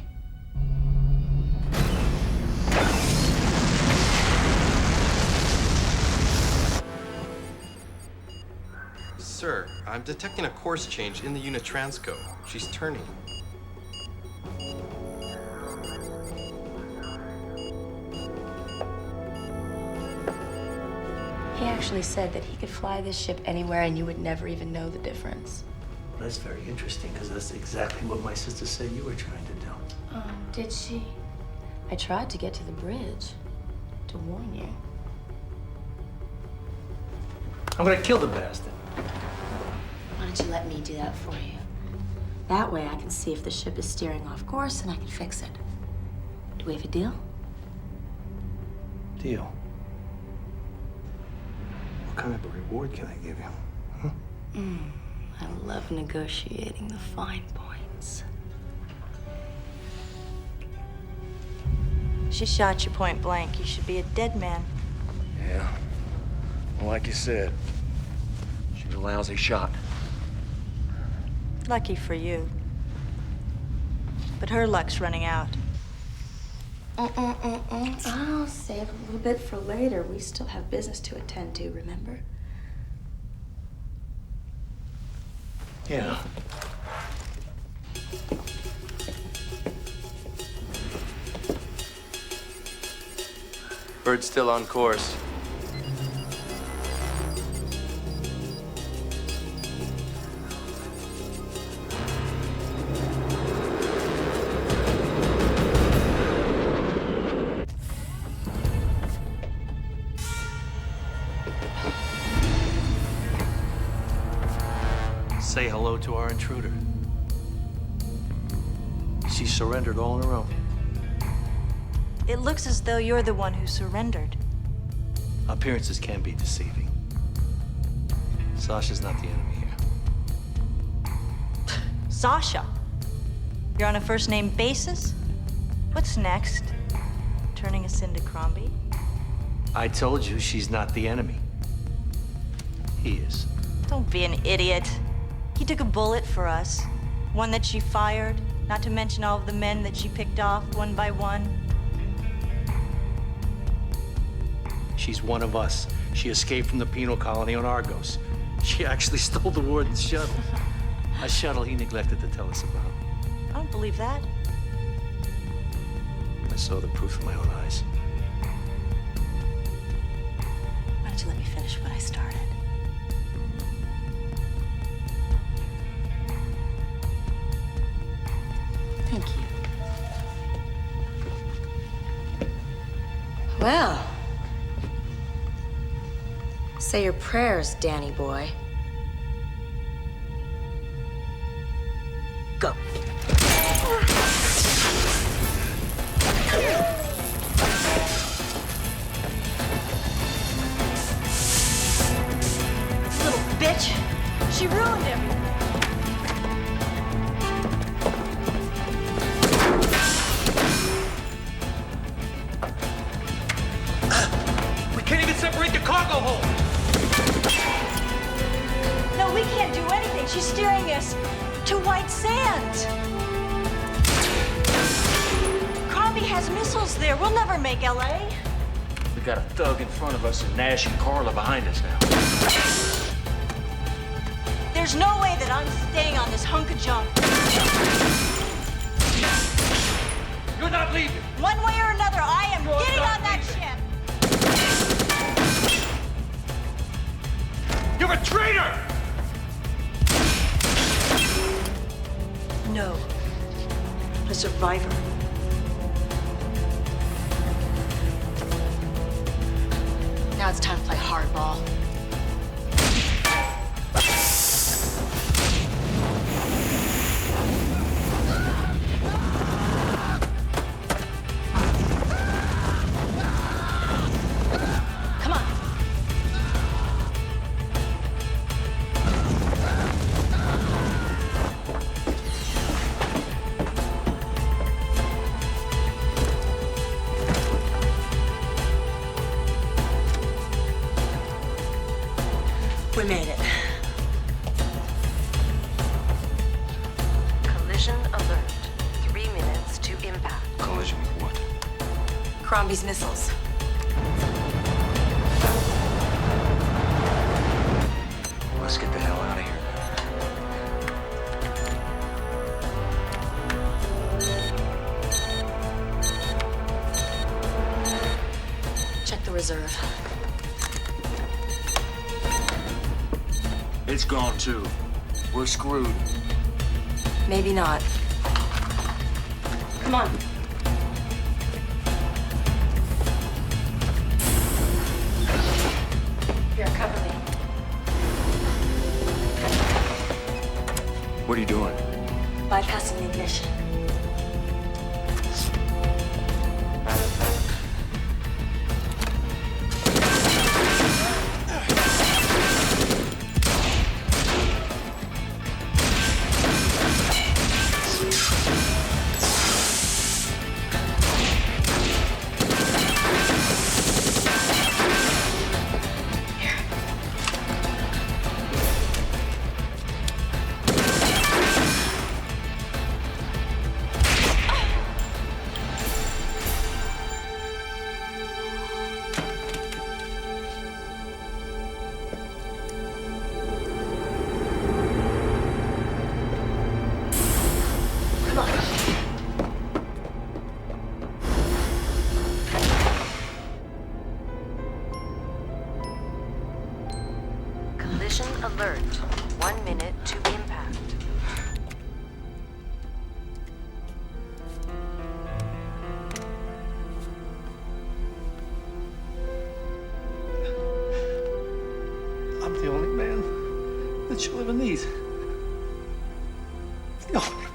Sir, I'm detecting a course change in the unit transcode. She's turning. He actually said that he could fly this ship anywhere and you would never even know the difference. That's very interesting, because that's exactly what my sister said you were trying to do. Oh, did she? I tried to get to the bridge to warn you. I'm gonna kill the bastard. Why don't you let me do that for you? That way I can see if the ship is steering off course and I can fix it. Do we have a deal? Deal. What kind of a reward can I give you? Huh? I love negotiating the fine points. She shot you point blank. You should be a dead man. Yeah. Well, like you said, she's a lousy shot. Lucky for you. But her luck's running out. Oh, save a little bit for later. We still have business to attend to, remember? Yeah. Bird's still on course. Say hello to our intruder. She surrendered all on her own. It looks as though you're the one who surrendered. Appearances can be deceiving. Sasha's not the enemy here. Sasha? You're on a first-name basis? What's next? Turning us into Crombie? I told you she's not the enemy. He is. Don't be an idiot. He took a bullet for us. One that she fired, not to mention all of the men that she picked off one by one. She's one of us. She escaped from the penal colony on Argos. She actually stole the warden's shuttle. A shuttle he neglected to tell us about. I don't believe that. I saw the proof with my own eyes. Why don't you let me finish what I started? Thank you. Well, say your prayers, Danny boy. Go. Little bitch! She ruined everything! Can't even separate the cargo hold! No, we can't do anything. She's steering us to white sand. Crombie has missiles there. We'll never make LA. We got a thug in front of us and Nash and Carla behind us now. There's no way that I'm staying on this hunk of junk. You're not leaving! One way or another, I am getting on that ship! You're a traitor! No. A survivor. Now it's time to play hardball. Come on. We made it. Collision alert. 3 minutes to impact. Collision with what? Crombie's missiles. Let's get the hell out of here. Check the reserve. It's gone too. We're screwed. Maybe not. Come on. Here, cover me. What are you doing? Bypassing the ignition. let you live in these. Oh.